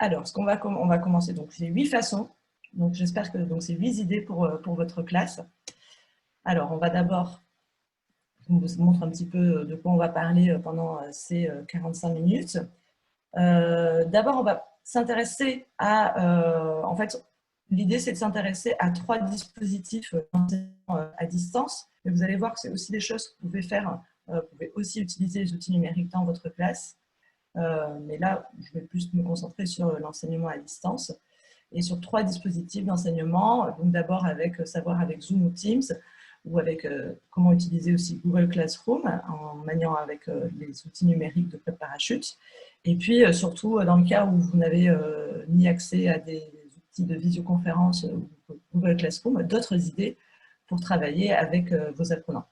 Alors, on va commencer. Donc, c'est 8 façons. Donc, j'espère que c'est 8 idées pour votre classe. Alors, on va d'abord, je vous montre un petit peu de quoi on va parler pendant ces 45 minutes. D'abord, on va s'intéresser à, en fait, l'idée c'est de s'intéresser à 3 dispositifs à distance. Mais vous allez voir que c'est aussi des choses que vous pouvez faire. Vous pouvez aussi utiliser les outils numériques dans votre classe. Mais là, je vais plus me concentrer sur l'enseignement à distance et sur 3 dispositifs d'enseignement. Donc d'abord savoir avec Zoom ou Teams, ou avec comment utiliser aussi Google Classroom en maniant avec les outils numériques de Club Parachute. Et puis surtout dans le cas où vous n'avez ni accès à des outils de visioconférence ou Google Classroom, d'autres idées pour travailler avec vos apprenants.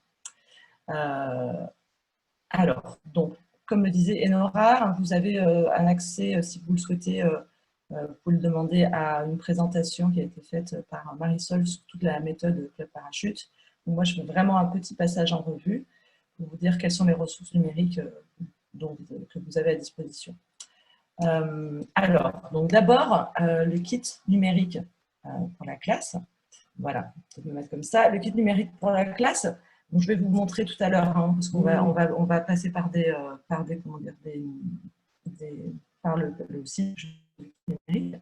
Alors, donc, comme le disait Enora, vous avez un accès, si vous le souhaitez, vous pouvez le demander à une présentation qui a été faite par Marisol sur toute la méthode Club Parachute. Donc, moi, je fais vraiment un petit passage en revue pour vous dire quelles sont les ressources numériques que vous avez à disposition. Alors, donc d'abord, le kit numérique pour la classe. Voilà, je vais me mettre comme ça. Le kit numérique pour la classe. Donc, je vais vous montrer tout à l'heure, hein, parce qu'on va passer par le site numérique.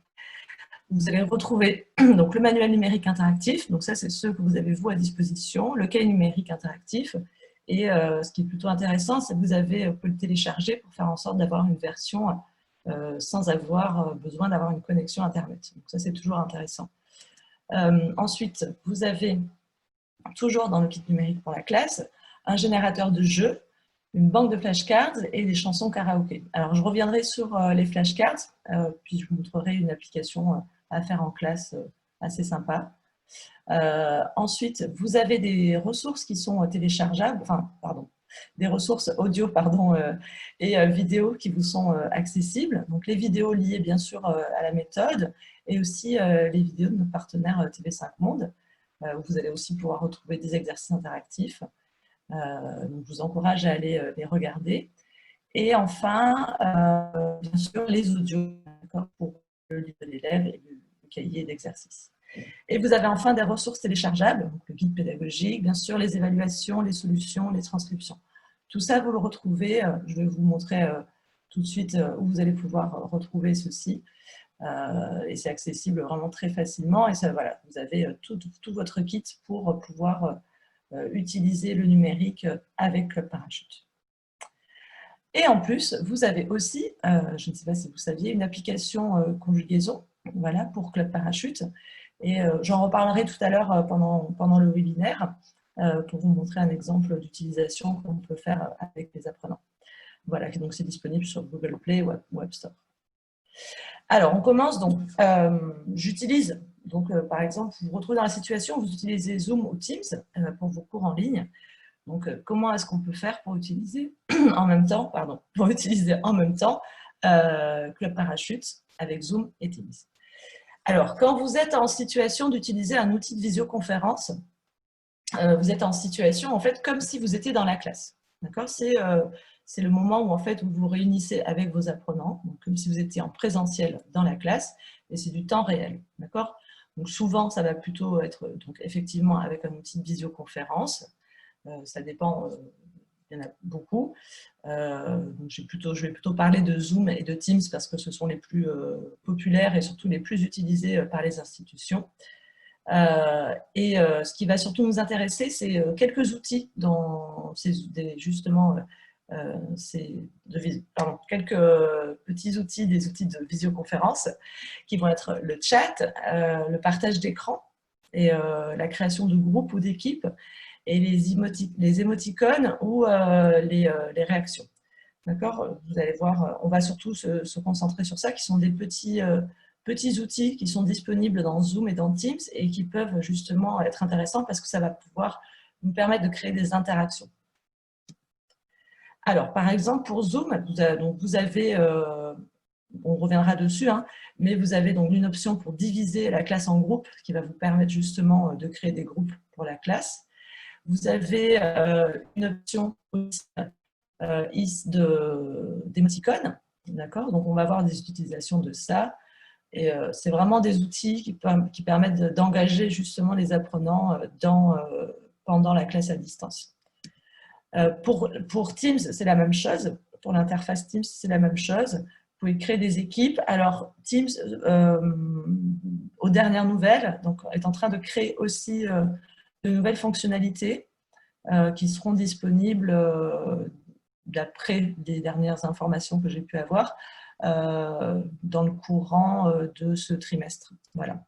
Vous allez retrouver donc, le manuel numérique interactif. Donc, ça, c'est ceux que vous avez, vous, à disposition. Le cahier numérique interactif. Et ce qui est plutôt intéressant, c'est que vous pouvez le télécharger pour faire en sorte d'avoir une version sans avoir besoin d'avoir une connexion Internet. Donc, ça, c'est toujours intéressant. Ensuite, vous avez toujours dans le kit numérique pour la classe, un générateur de jeux, une banque de flashcards et des chansons karaoké. Alors, je reviendrai sur les flashcards, puis je vous montrerai une application à faire en classe assez sympa. Ensuite, vous avez des ressources qui sont téléchargeables, des ressources audio et vidéo qui vous sont accessibles. Donc, les vidéos liées bien sûr à la méthode et aussi les vidéos de nos partenaires TV5 Monde. Vous allez aussi pouvoir retrouver des exercices interactifs. Donc je vous encourage à aller les regarder. Et enfin, bien sûr, les audios pour le livre de l'élève et le cahier d'exercice. Et vous avez enfin des ressources téléchargeables, donc le guide pédagogique, bien sûr, les évaluations, les solutions, les transcriptions. Tout ça, vous le retrouvez, je vais vous montrer tout de suite où vous allez pouvoir retrouver ceci. Et c'est accessible vraiment très facilement. Et ça, voilà, vous avez tout votre kit pour pouvoir utiliser le numérique avec Club Parachute. Et en plus, vous avez aussi, je ne sais pas si vous saviez, une application conjugaison voilà, pour Club Parachute. Et j'en reparlerai tout à l'heure pendant le webinaire pour vous montrer un exemple d'utilisation qu'on peut faire avec les apprenants. Voilà, donc c'est disponible sur Google Play ou App Store. Alors, on commence donc. J'utilise, donc par exemple, vous vous retrouvez dans la situation où vous utilisez Zoom ou Teams pour vos cours en ligne. Donc, comment est-ce qu'on peut faire pour utiliser en même temps, Club Parachute avec Zoom et Teams? Alors, quand vous êtes en situation d'utiliser un outil de visioconférence, vous êtes en situation, en fait, comme si vous étiez dans la classe. D'accord ? C'est le moment où, en fait, vous vous réunissez avec vos apprenants, donc comme si vous étiez en présentiel dans la classe, et c'est du temps réel. D'accord ? Donc, souvent, ça va plutôt être, donc, effectivement, avec un outil de visioconférence. Ça dépend, il y en a beaucoup. Donc je vais plutôt parler de Zoom et de Teams parce que ce sont les plus populaires et surtout les plus utilisés par les institutions. Ce qui va surtout nous intéresser, c'est quelques outils dans quelques petits outils, des outils de visioconférence qui vont être le chat, le partage d'écran et la création de groupes ou d'équipes et les émoticônes ou les réactions. D'accord ? Vous allez voir, on va surtout se concentrer sur ça, qui sont des petits outils qui sont disponibles dans Zoom et dans Teams et qui peuvent justement être intéressants parce que ça va pouvoir nous permettre de créer des interactions. Alors, par exemple, pour Zoom, vous avez, on reviendra dessus, hein, mais vous avez donc une option pour diviser la classe en groupes qui va vous permettre justement de créer des groupes pour la classe. Vous avez une option d'émoticônes D'accord? Donc, on va voir des utilisations de ça. Et c'est vraiment des outils qui permettent d'engager justement les apprenants pendant la classe à distance. Pour Teams, c'est la même chose. Pour l'interface Teams, c'est la même chose. Vous pouvez créer des équipes. Alors, Teams, aux dernières nouvelles, donc, est en train de créer aussi de nouvelles fonctionnalités qui seront disponibles d'après les dernières informations que j'ai pu avoir dans le courant de ce trimestre. Voilà.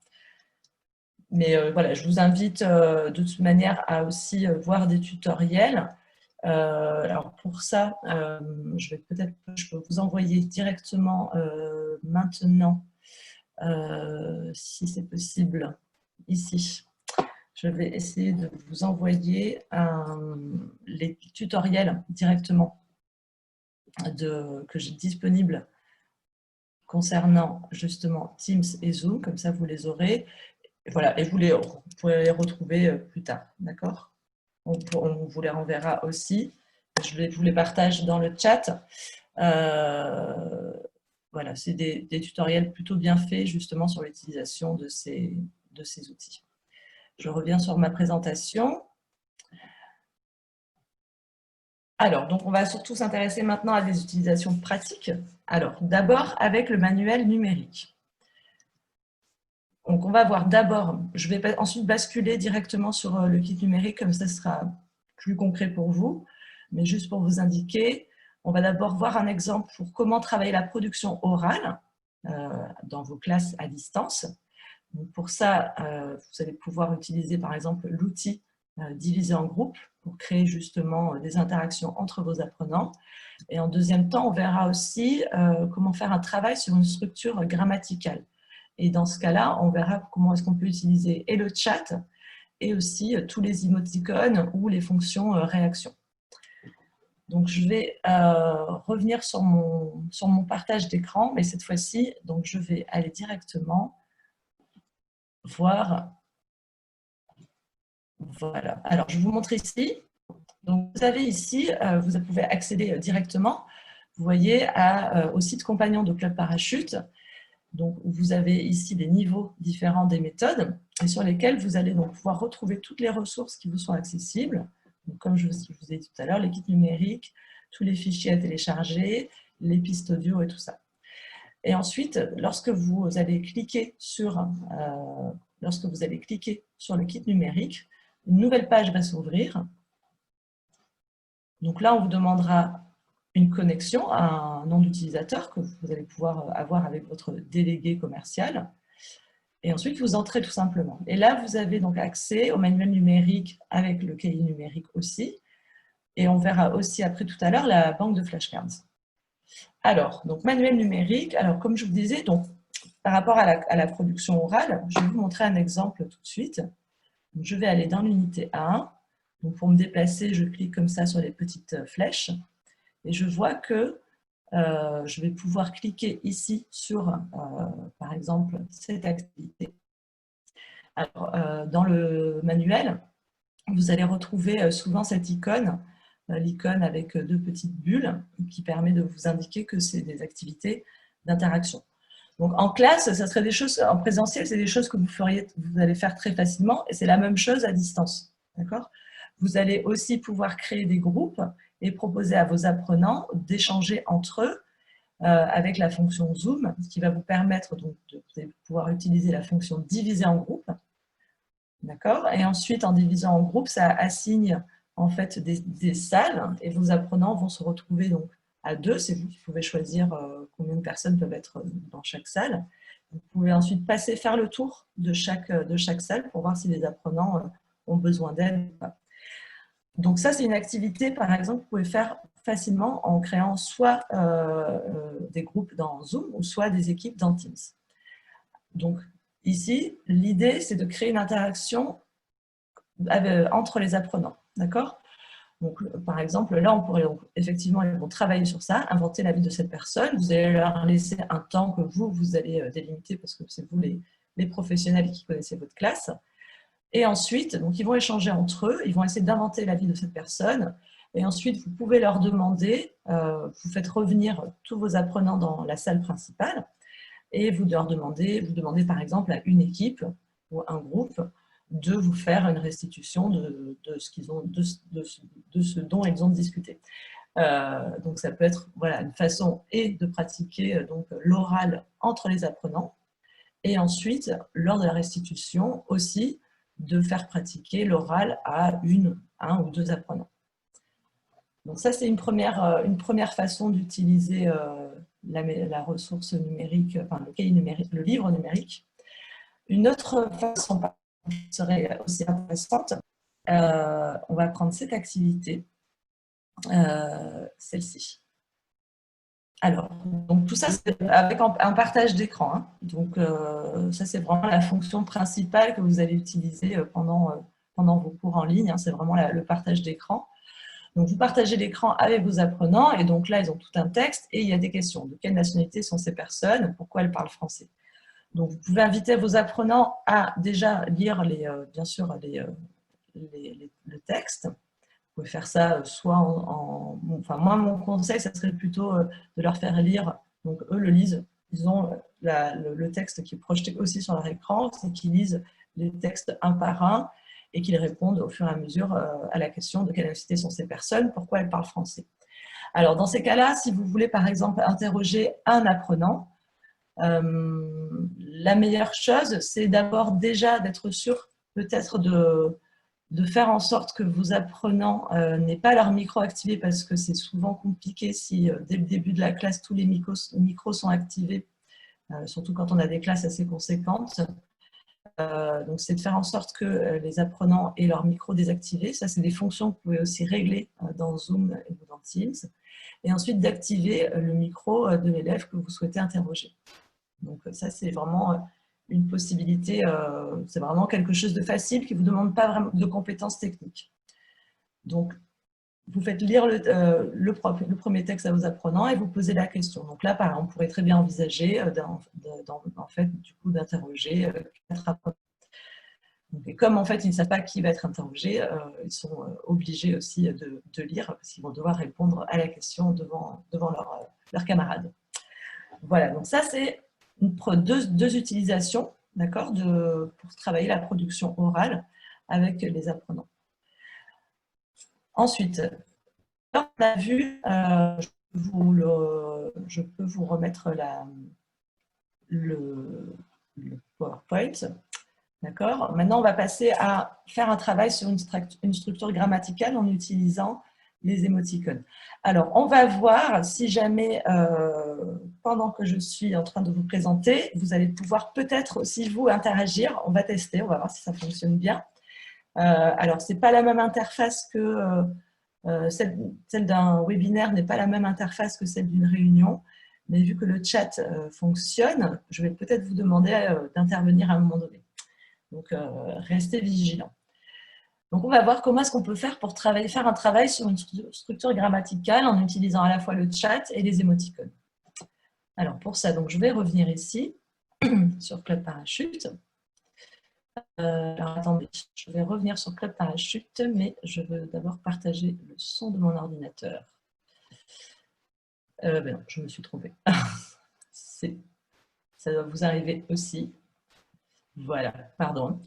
Mais voilà, je vous invite de toute manière à aussi voir des tutoriels. Alors pour ça, je peux vous envoyer directement maintenant, si c'est possible, ici. Je vais essayer de vous envoyer les tutoriels directement que j'ai disponibles concernant justement Teams et Zoom, comme ça vous les aurez. Et voilà, et vous pourrez les retrouver plus tard, d'accord? On vous les renverra aussi. Je vous les partage dans le chat. Voilà, c'est des tutoriels plutôt bien faits justement sur l'utilisation de ces outils. Je reviens sur ma présentation. Alors, donc on va surtout s'intéresser maintenant à des utilisations pratiques. Alors, d'abord avec le manuel numérique. Donc, on va voir d'abord, je vais ensuite basculer directement sur le kit numérique, comme ça sera plus concret pour vous. Mais juste pour vous indiquer, on va d'abord voir un exemple pour comment travailler la production orale dans vos classes à distance. Donc, pour ça, vous allez pouvoir utiliser par exemple l'outil divisé en groupes pour créer justement des interactions entre vos apprenants. Et en deuxième temps, on verra aussi comment faire un travail sur une structure grammaticale. Et dans ce cas-là, on verra comment est-ce qu'on peut utiliser et le chat et aussi tous les émoticônes ou les fonctions réaction. Donc, je vais revenir sur mon partage d'écran, mais cette fois-ci, donc je vais aller directement voir. Voilà. Alors, je vous montre ici. Donc, vous avez ici, vous pouvez accéder directement, vous voyez, au site compagnon de Club Parachute. Donc, vous avez ici des niveaux différents des méthodes et sur lesquels vous allez donc pouvoir retrouver toutes les ressources qui vous sont accessibles. Donc, comme je vous ai dit tout à l'heure, les kits numériques, tous les fichiers à télécharger, les pistes audio et tout ça. Et ensuite, lorsque vous allez cliquer sur le kit numérique, une nouvelle page va s'ouvrir. Donc là, on vous demandera une connexion à un nom d'utilisateur que vous allez pouvoir avoir avec votre délégué commercial. Et ensuite, vous entrez tout simplement. Et là, vous avez donc accès au manuel numérique avec le cahier numérique aussi. Et on verra aussi après tout à l'heure la banque de flashcards. Alors, donc manuel numérique. Alors, comme je vous disais, donc, par rapport à la production orale, je vais vous montrer un exemple tout de suite. Donc, je vais aller dans l'unité 1. Donc, pour me déplacer, je clique comme ça sur les petites flèches. Et je vois que je vais pouvoir cliquer ici sur, par exemple, cette activité. Alors, dans le manuel, vous allez retrouver souvent cette icône, l'icône avec deux petites bulles, qui permet de vous indiquer que c'est des activités d'interaction. Donc, en classe, ça serait des choses, en présentiel, c'est des choses que vous allez faire très facilement, et c'est la même chose à distance. D'accord ? Vous allez aussi pouvoir créer des groupes et proposer à vos apprenants d'échanger entre eux avec la fonction Zoom, ce qui va vous permettre donc, de pouvoir utiliser la fonction diviser en groupe. D'accord ? Et ensuite, en divisant en groupe, ça assigne en fait des salles et vos apprenants vont se retrouver donc à deux. C'est vous qui pouvez choisir combien de personnes peuvent être dans chaque salle. Vous pouvez ensuite faire le tour de chaque salle pour voir si les apprenants ont besoin d'aide ou pas. Donc ça, c'est une activité, par exemple, que vous pouvez faire facilement en créant soit des groupes dans Zoom ou soit des équipes dans Teams. Donc ici, l'idée, c'est de créer une interaction entre les apprenants. D'accord ? Donc, par exemple, là, on pourrait effectivement ils vont travailler sur ça, inventer la vie de cette personne. Vous allez leur laisser un temps que vous allez délimiter parce que c'est vous les professionnels qui connaissez votre classe. Et ensuite, donc, ils vont échanger entre eux, ils vont essayer d'inventer la vie de cette personne. Et ensuite, vous pouvez leur demander, vous faites revenir tous vos apprenants dans la salle principale et vous demandez par exemple à une équipe ou un groupe de vous faire une restitution de ce dont ils ont discuté. Donc ça peut être voilà, une façon de pratiquer l'oral entre les apprenants et ensuite, lors de la restitution aussi, de faire pratiquer l'oral à un ou deux apprenants. Donc ça, c'est une première façon d'utiliser la ressource numérique, enfin le livre numérique. Une autre façon qui serait aussi intéressante, on va prendre cette activité, celle-ci. Alors, donc tout ça, c'est avec un partage d'écran. Hein. Donc, ça, c'est vraiment la fonction principale que vous allez utiliser pendant vos cours en ligne. Hein. C'est vraiment le partage d'écran. Donc, vous partagez l'écran avec vos apprenants et donc là, ils ont tout un texte et il y a des questions. De quelle nationalité sont ces personnes? Pourquoi elles parlent français? Donc, vous pouvez inviter vos apprenants à déjà lire, bien sûr, le texte. Vous pouvez faire ça soit enfin, moi, mon conseil, ça serait plutôt de leur faire lire. Donc, eux le lisent. Ils ont le texte qui est projeté aussi sur leur écran, c'est qu'ils lisent les textes un par un et qu'ils répondent au fur et à mesure à la question de quelle nationalité sont ces personnes, pourquoi elles parlent français. Alors, dans ces cas-là, si vous voulez, par exemple, interroger un apprenant, la meilleure chose, c'est d'abord déjà d'être sûr peut-être de faire en sorte que vos apprenants n'aient pas leur micro activé parce que c'est souvent compliqué si dès le début de la classe, tous les micros sont activés, surtout quand on a des classes assez conséquentes. Donc, c'est de faire en sorte que les apprenants aient leur micro désactivé. Ça, c'est des fonctions que vous pouvez aussi régler dans Zoom et dans Teams. Et ensuite, d'activer le micro de l'élève que vous souhaitez interroger. Donc, ça, c'est vraiment une possibilité, c'est vraiment quelque chose de facile qui ne vous demande pas vraiment de compétences techniques. Donc, vous faites lire le premier texte à vos apprenants et vous posez la question. Donc là, par exemple, on pourrait très bien envisager en fait, du coup, d'interroger 4 apprenants. Et comme en fait, ils ne savent pas qui va être interrogé, ils sont obligés aussi de lire parce qu'ils vont devoir répondre à la question devant leurs camarades. Voilà, donc ça, c'est deux utilisations, d'accord, pour travailler la production orale avec les apprenants. Ensuite, on a vu, je peux vous remettre le PowerPoint, d'accord. Maintenant, on va passer à faire un travail sur une structure grammaticale en utilisant les émoticônes. Alors, on va voir si jamais, pendant que je suis en train de vous présenter, vous allez pouvoir peut-être aussi vous interagir. On va tester, on va voir si ça fonctionne bien. Alors, ce n'est pas la même interface que celle d'un webinaire, n'est pas la même interface que celle d'une réunion. Mais vu que le chat fonctionne, je vais peut-être vous demander d'intervenir à un moment donné. Donc, restez vigilants. Donc, on va voir comment est-ce qu'on peut faire pour faire un travail sur une structure grammaticale en utilisant à la fois le chat et les émoticônes. Alors, pour ça, donc, je vais revenir ici sur Club Parachute. Alors, attendez, je vais revenir sur Club Parachute, mais je veux d'abord partager le son de mon ordinateur. Ben non, je me suis trompée. Ça doit vous arriver aussi. Voilà, pardon.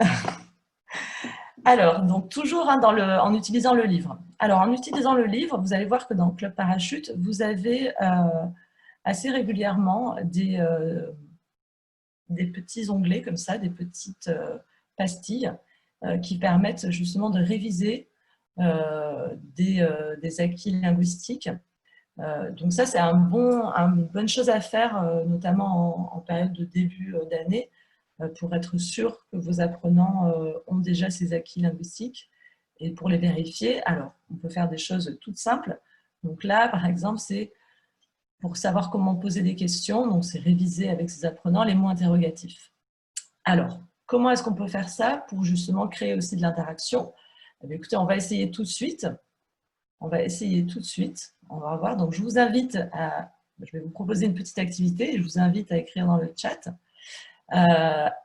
Alors, donc toujours hein, en utilisant le livre. Alors, en utilisant le livre, vous allez voir que dans Club Parachute, vous avez assez régulièrement des petits onglets comme ça, des petites pastilles qui permettent justement de réviser des acquis linguistiques. Donc ça, c'est une bonne chose à faire, notamment en période de début d'année, pour être sûr que vos apprenants ont déjà ces acquis linguistiques. Et pour les vérifier, alors, on peut faire des choses toutes simples. Donc là, par exemple, c'est pour savoir comment poser des questions, donc c'est réviser avec ses apprenants les mots interrogatifs. Alors, comment est-ce qu'on peut faire ça pour justement créer aussi de l'interaction? Écoutez, on va essayer tout de suite. On va essayer tout de suite. On va voir. Donc, je vous invite je vais vous proposer une petite activité et je vous invite à écrire dans le chat.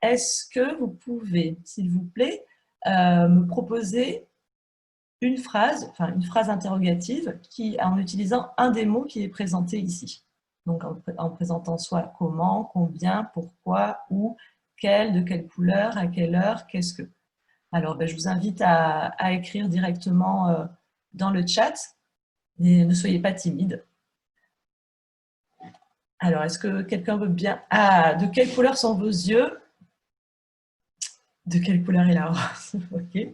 Est-ce que vous pouvez, s'il vous plaît, me proposer une phrase interrogative en utilisant un des mots qui est présenté ici. Donc en présentant soit comment, combien, pourquoi, où, quel, de quelle couleur, à quelle heure, qu'est-ce que. Alors ben, je vous invite à écrire directement dans le chat, et ne soyez pas timide. Alors est-ce que quelqu'un veut bien... Ah, de quelle couleur sont vos yeux? De quelle couleur est la rose? Ok.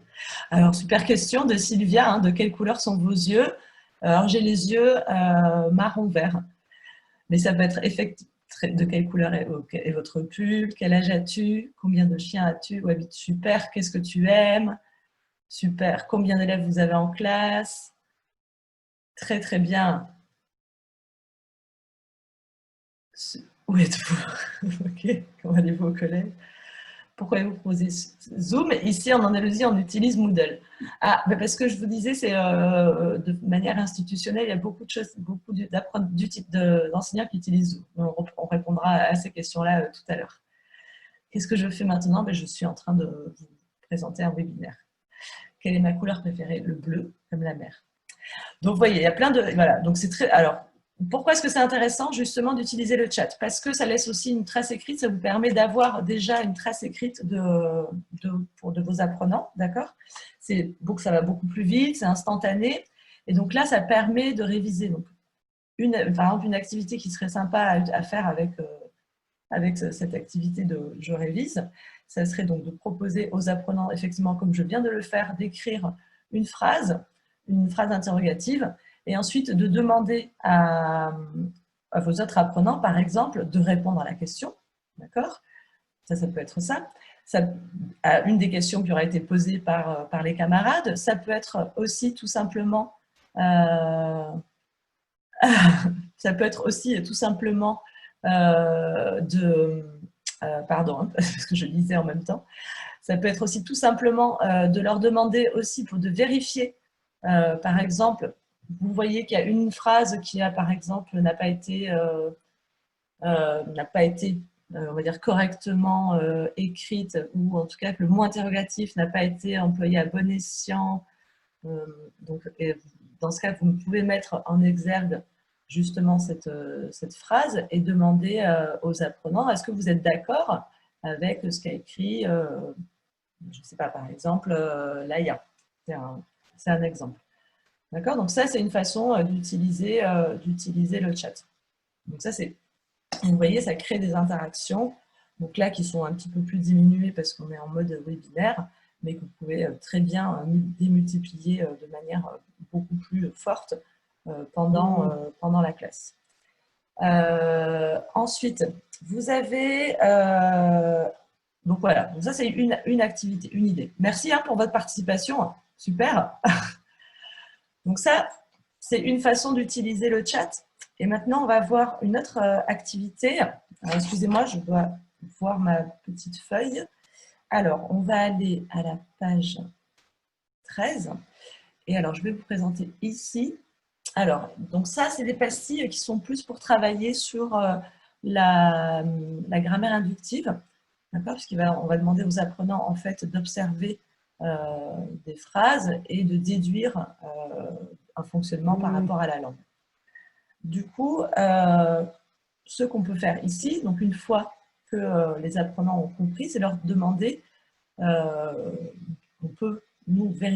Alors, super question de Sylvia. Hein, de quelle couleur sont vos yeux? Alors, j'ai les yeux marron-vert. Mais ça peut être effectivement de quelle couleur est votre pull? Quel âge as-tu? Combien de chiens as-tu? Ouais, super. Qu'est-ce que tu aimes? Super. Combien d'élèves vous avez en classe? Très, très bien. Où êtes-vous? Ok. Comment allez-vous au collège? Pourquoi vous proposez Zoom? Ici, en Andalousie, on utilise Moodle. Ah, parce que je vous disais, c'est de manière institutionnelle, il y a beaucoup de choses, beaucoup d'enseignants qui utilisent Zoom. On répondra à ces questions-là tout à l'heure. Qu'est-ce que je fais maintenant? Je suis en train de vous présenter un webinaire. Quelle est ma couleur préférée? Le bleu, comme la mer. Donc, vous voyez, il y a plein de... Voilà, donc c'est très... Alors, pourquoi est-ce que c'est intéressant justement d'utiliser le chat? Parce que ça laisse aussi une trace écrite, ça vous permet d'avoir déjà une trace écrite de vos apprenants, d'accord? Donc ça va beaucoup plus vite, c'est instantané, et donc là ça permet de réviser. Donc, par exemple, une activité qui serait sympa à faire avec cette activité de « je révise », ça serait donc de proposer aux apprenants, effectivement, comme je viens de le faire, d'écrire une phrase interrogative, et ensuite de demander à vos autres apprenants, par exemple, de répondre à la question. D'accord? Ça peut être ça. Une des questions qui aura été posée par les camarades. Ça peut être aussi tout simplement... ça peut être aussi tout simplement pardon, hein, parce que je lisais en même temps. Ça peut être aussi tout simplement de leur demander aussi de vérifier, par exemple, vous voyez qu'il y a une phrase qui par exemple, n'a pas été, on va dire, correctement écrite, ou en tout cas que le mot interrogatif n'a pas été employé à bon escient. Donc, dans ce cas, vous pouvez mettre en exergue justement cette phrase et demander aux apprenants, est-ce que vous êtes d'accord avec ce qu'a écrit, je ne sais pas, par exemple, Laïa. C'est un exemple. D'accord? Donc ça, c'est une façon d'utiliser le chat. Donc ça, vous voyez, ça crée des interactions, donc là, qui sont un petit peu plus diminuées parce qu'on est en mode webinaire, mais que vous pouvez très bien démultiplier de manière beaucoup plus forte pendant la classe. Ensuite, vous avez... donc voilà, donc ça c'est une activité, une idée. Merci pour votre participation, super. Donc ça, c'est une façon d'utiliser le chat. Et maintenant, on va voir une autre activité. Excusez-moi, je dois voir ma petite feuille. Alors, on va aller à la page 13. Et alors, je vais vous présenter ici. Alors, donc ça, c'est des pastilles qui sont plus pour travailler sur la grammaire inductive. D'accord? Puisqu'on va demander aux apprenants, en fait, d'observer des phrases et de déduire un fonctionnement par rapport à la langue. Du coup, ce qu'on peut faire ici, donc une fois que les apprenants ont compris, c'est leur demander, on peut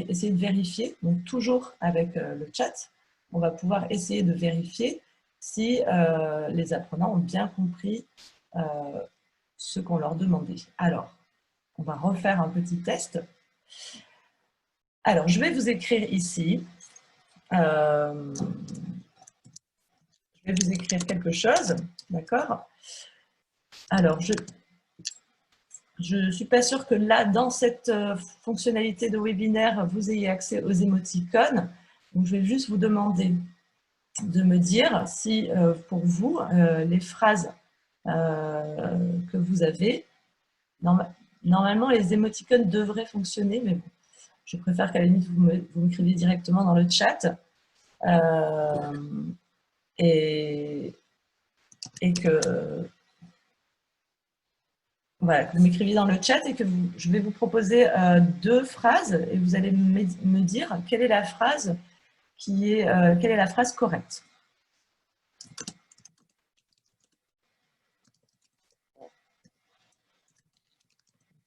essayer de vérifier, donc toujours avec le chat, on va pouvoir essayer de vérifier si les apprenants ont bien compris ce qu'on leur demandait. Alors, on va refaire un petit test. Alors, je vais vous écrire ici. Je vais vous écrire quelque chose, d'accord? Alors, je ne suis pas sûre que là, dans cette fonctionnalité de webinaire, vous ayez accès aux émoticônes. Donc, je vais juste vous demander de me dire si, pour vous, les phrases que vous avez, normalement, les émoticônes devraient fonctionner, mais bon, je préfère qu'à la limite, vous m'écriviez directement dans le chat. Et que... voilà, que vous m'écriviez dans le chat et que je vais vous proposer deux phrases et vous allez me dire quelle est la phrase quelle est la phrase correcte.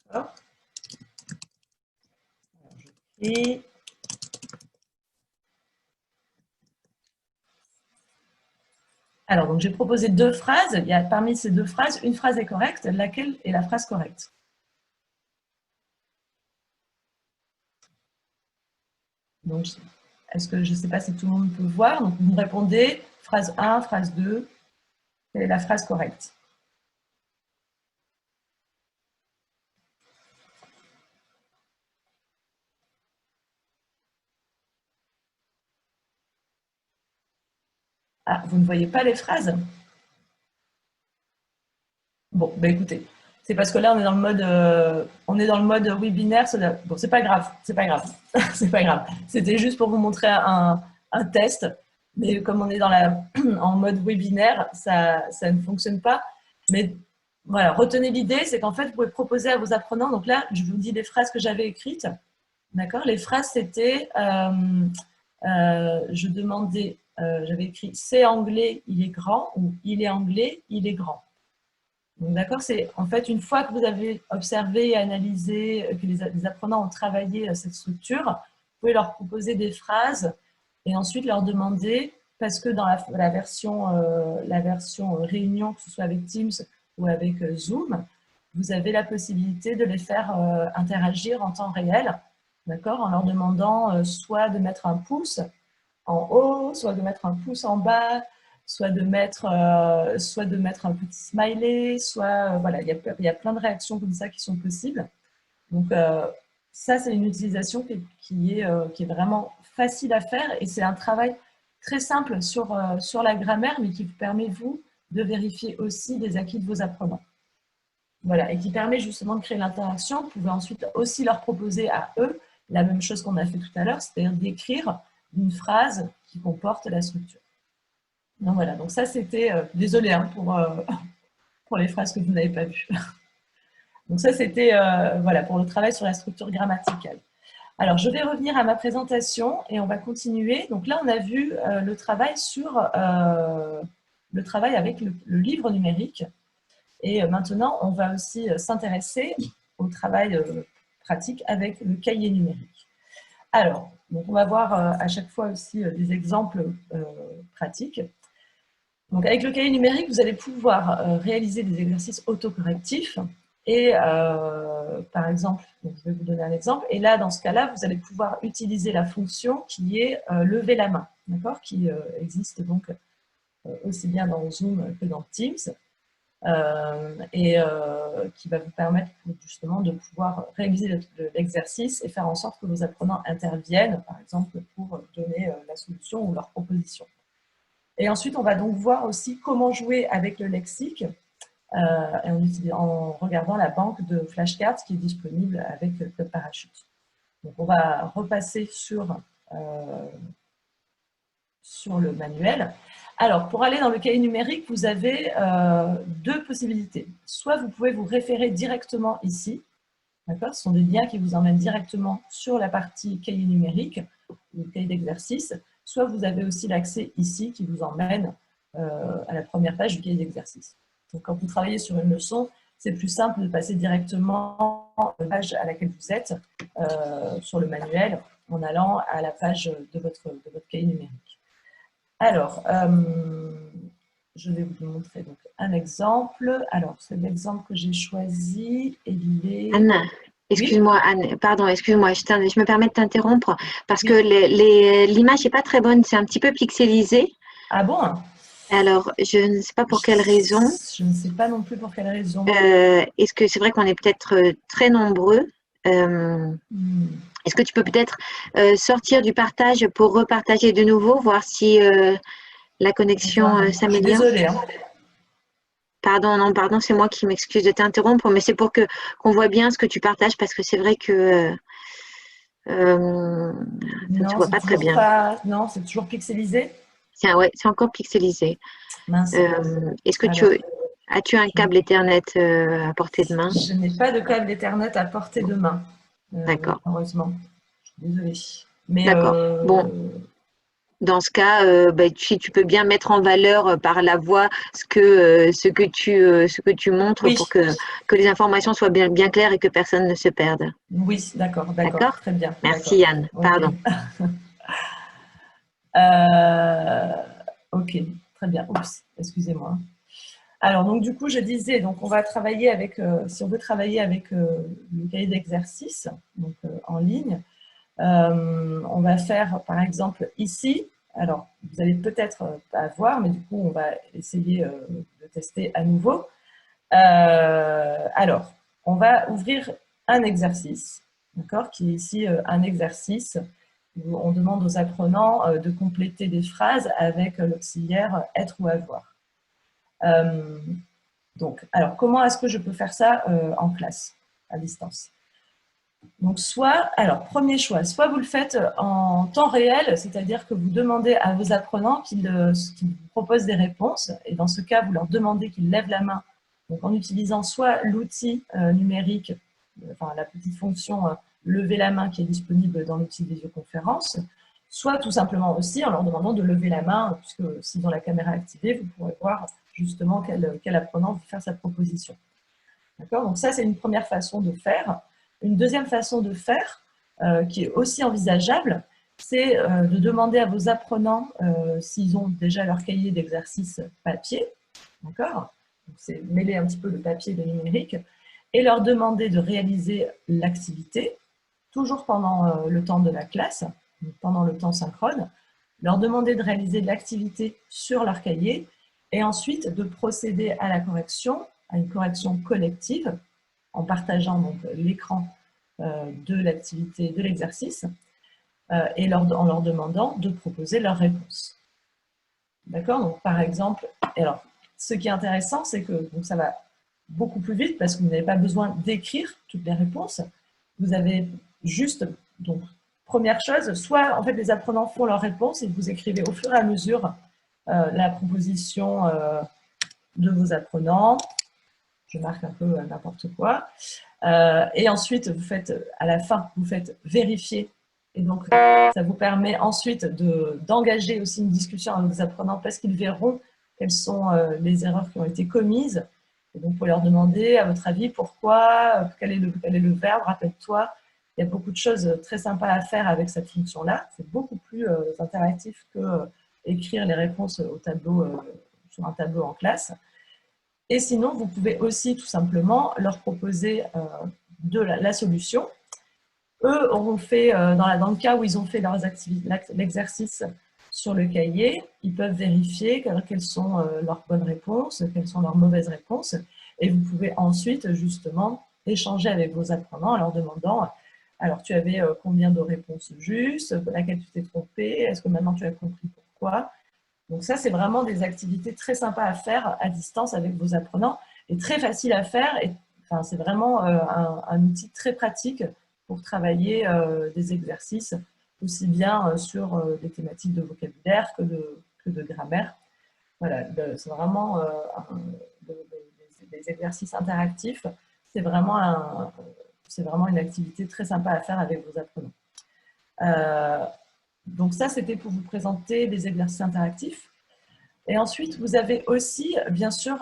D'accord. Et alors, donc j'ai proposé deux phrases. Il y a parmi ces deux phrases, une phrase est correcte. Laquelle est la phrase correcte? Donc, est-ce que je ne sais pas si tout le monde peut voir? Donc, vous me répondez phrase 1, phrase 2. Quelle est la phrase correcte? Ah, vous ne voyez pas les phrases? Bon, bah écoutez, c'est parce que là, on est dans le mode webinaire. Bon, c'est pas grave, c'est pas grave, c'est pas grave. C'était juste pour vous montrer un test. Mais comme on est en mode webinaire, ça ne fonctionne pas. Mais voilà, retenez l'idée, c'est qu'en fait, vous pouvez proposer à vos apprenants. Donc là, je vous dis les phrases que j'avais écrites. D'accord? Les phrases, c'était, je demandais, j'avais écrit « c'est anglais, il est grand » ou « il est anglais, il est grand ». D'accord, c'est en fait une fois que vous avez observé et analysé, que les apprenants ont travaillé cette structure, vous pouvez leur proposer des phrases et ensuite leur demander, parce que dans la version réunion, que ce soit avec Teams ou avec Zoom, vous avez la possibilité de les faire interagir en temps réel, d'accord, en leur demandant soit de mettre un pouce en haut, soit de mettre un pouce en bas, soit de mettre un petit smiley, soit voilà, il y a plein de réactions comme ça qui sont possibles. Donc ça, c'est une utilisation qui est vraiment facile à faire et c'est un travail très simple sur la grammaire, mais qui vous permet, vous, de vérifier aussi les acquis de vos apprenants. Voilà, et qui permet justement de créer l'interaction. Vous pouvez ensuite aussi leur proposer à eux la même chose qu'on a fait tout à l'heure, c'est-à-dire d'écrire une phrase qui comporte la structure. Donc voilà, donc ça c'était, désolé hein, pour les phrases que vous n'avez pas vues. Donc ça c'était voilà, pour le travail sur la structure grammaticale. Alors je vais revenir à ma présentation et on va continuer. Donc là on a vu le travail avec le livre numérique. Et maintenant on va aussi s'intéresser au travail pratique avec le cahier numérique. Alors, donc on va voir à chaque fois aussi des exemples pratiques. Donc, avec le cahier numérique, vous allez pouvoir réaliser des exercices autocorrectifs. Et par exemple, donc je vais vous donner un exemple. Et là, dans ce cas-là, vous allez pouvoir utiliser la fonction qui est lever la main, d'accord, qui existe donc aussi bien dans Zoom que dans Teams. Et qui va vous permettre justement de pouvoir réaliser l'exercice et faire en sorte que vos apprenants interviennent, par exemple, pour donner la solution ou leur proposition. Et ensuite, on va donc voir aussi comment jouer avec le lexique en regardant la banque de flashcards qui est disponible avec Club Parachute. Donc, on va repasser sur le manuel. Alors, pour aller dans le cahier numérique, vous avez deux possibilités. Soit vous pouvez vous référer directement ici, d'accord? Ce sont des liens qui vous emmènent directement sur la partie cahier numérique, ou cahier d'exercice. Soit vous avez aussi l'accès ici qui vous emmène à la première page du cahier d'exercice. Donc, quand vous travaillez sur une leçon, c'est plus simple de passer directement à la page à laquelle vous êtes sur le manuel en allant à la page de votre cahier numérique. Alors, je vais vous montrer donc un exemple. Alors, c'est l'exemple que j'ai choisi. Et il est... Anne, excuse-moi, Anne, pardon, excuse-moi, je me permets de t'interrompre parce que l'image n'est pas très bonne, c'est un petit peu pixelisé. Ah bon? Alors, je ne sais pas pour quelle raison. Je ne sais pas non plus pour quelle raison. Est-ce que c'est vrai qu'on est peut-être très nombreux? Est-ce que tu peux peut-être sortir du partage pour repartager de nouveau, voir si la connexion s'améliore? Désolée. Hein. Pardon, non, pardon, c'est moi qui m'excuse de t'interrompre, mais c'est pour qu'on voit bien ce que tu partages parce que c'est vrai que ça ne se voit pas très bien. Non, c'est toujours pixelisé. Ouais, c'est encore pixelisé. Mince. Est-ce que tu... As-tu un câble Ethernet à portée de main? Je n'ai pas de câble Ethernet à portée de main, D'accord. heureusement. Je suis désolée. Mais D'accord. Bon, dans ce cas, si tu peux bien mettre en valeur par la voix ce que tu montres pour oui, que les informations soient bien claires et que personne ne se perde. oui, d'accord, D'accord? très bien, Merci d'accord. Yann. Ok. Pardon. Ok, très bien. Oups, excusez-moi. Alors, donc, du coup, je disais, donc, on va travailler avec, si on veut travailler avec le cahier d'exercice, donc en ligne, on va faire, par exemple, ici, alors, vous allez peut-être pas voir, mais du coup, on va essayer de tester à nouveau. Alors, on va ouvrir un exercice, d'accord, qui est ici un exercice où on demande aux apprenants de compléter des phrases avec l'auxiliaire être ou avoir. Donc, alors, comment est-ce que je peux faire ça en classe, à distance? Donc, alors, premier choix, soit vous le faites en temps réel, c'est-à-dire que vous demandez à vos apprenants qu'ils vous proposent des réponses, et dans ce cas, vous leur demandez qu'ils lèvent la main, donc en utilisant soit l'outil numérique, enfin la petite fonction lever la main qui est disponible dans l'outil visioconférence, soit tout simplement aussi en leur demandant de lever la main, puisque s'ils ont la caméra activée, vous pourrez voir justement quel apprenant veut faire sa proposition. D'accord? Donc ça, c'est une première façon de faire. Une deuxième façon de faire, qui est aussi envisageable, c'est de demander à vos apprenants s'ils ont déjà leur cahier d'exercice papier, d'accord? C'est mêler un petit peu le papier et le numérique, et leur demander de réaliser l'activité, toujours pendant le temps de la classe, pendant le temps synchrone, leur demander de réaliser l'activité sur leur cahier, et ensuite de procéder à la correction, à une correction collective, en partageant donc l'écran de l'activité, de l'exercice, et en leur demandant de proposer leurs réponses. D'accord? Donc, par exemple, alors, ce qui est intéressant, c'est que donc, ça va beaucoup plus vite parce que vous n'avez pas besoin d'écrire toutes les réponses. Vous avez juste, donc, première chose, soit en fait les apprenants font leurs réponses et vous écrivez au fur et à mesure la proposition de vos apprenants. Je marque un peu n'importe quoi. Et ensuite, vous faites, à la fin, vous faites vérifier. Et donc, ça vous permet ensuite d'engager aussi une discussion avec vos apprenants parce qu'ils verront quelles sont les erreurs qui ont été commises. Et donc, vous pouvez leur demander, à votre avis, pourquoi, quel est le verbe, rappelle-toi. Il y a beaucoup de choses très sympas à faire avec cette fonction-là. C'est beaucoup plus interactif que écrire les réponses au tableau, sur un tableau en classe. Et sinon, vous pouvez aussi tout simplement leur proposer de la solution. Eux auront fait, dans le cas où ils ont fait l'exercice sur le cahier, ils peuvent vérifier quelles sont leurs bonnes réponses, quelles sont leurs mauvaises réponses. Et vous pouvez ensuite, justement, échanger avec vos apprenants en leur demandant alors, tu avais combien de réponses justes, laquelle tu t'es trompé, est-ce que maintenant tu as compris pourquoi? Donc ça, c'est vraiment des activités très sympas à faire à distance avec vos apprenants et très facile à faire. Et, enfin, c'est vraiment un outil très pratique pour travailler des exercices, aussi bien sur des thématiques de vocabulaire que de grammaire. Voilà, c'est vraiment des exercices interactifs. C'est vraiment une activité très sympa à faire avec vos apprenants. Donc ça, c'était pour vous présenter des exercices interactifs. Et ensuite, vous avez aussi, bien sûr,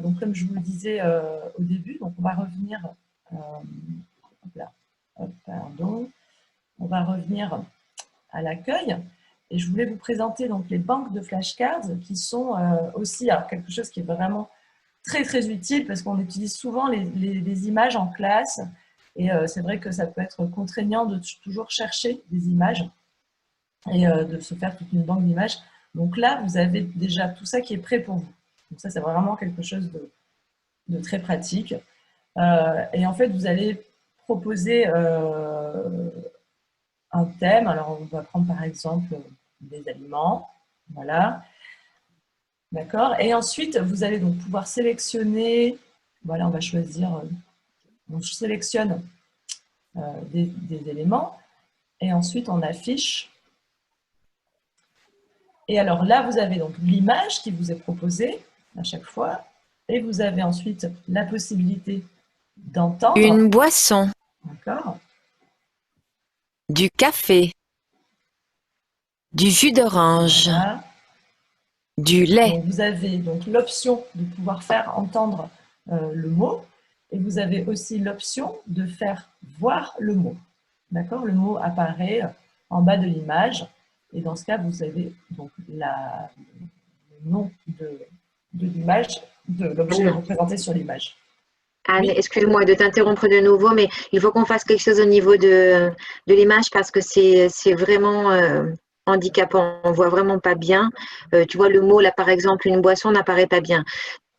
donc comme je vous le disais au début, donc on va revenir, pardon, on va revenir à l'accueil. Et je voulais vous présenter donc les banques de flashcards qui sont aussi alors, quelque chose qui est vraiment très très utile parce qu'on utilise souvent les images en classe et c'est vrai que ça peut être contraignant de toujours chercher des images et de se faire toute une banque d'images. Donc là, vous avez déjà tout ça qui est prêt pour vous. Donc ça, c'est vraiment quelque chose de très pratique. Et en fait, vous allez proposer un thème. Alors, on va prendre par exemple des aliments. Voilà. D'accord. Et ensuite, vous allez donc pouvoir sélectionner. Voilà, on va choisir. On sélectionne des éléments. Et ensuite, on affiche. Et alors là, vous avez donc l'image qui vous est proposée à chaque fois. Et vous avez ensuite la possibilité d'entendre. Une boisson. D'accord. Du café. Du jus d'orange. Voilà. Du lait. Donc, vous avez donc l'option de pouvoir faire entendre le mot et vous avez aussi l'option de faire voir le mot. D'accord? Le mot apparaît en bas de l'image et dans ce cas, vous avez donc le nom de l'image, de l'objet représenté sur l'image. Anne, Oui. excuse-moi de t'interrompre de nouveau, mais il faut qu'on fasse quelque chose au niveau de l'image parce que c'est vraiment handicapant. On voit vraiment pas bien. Tu vois, le mot, là, par exemple, une boisson n'apparaît pas bien.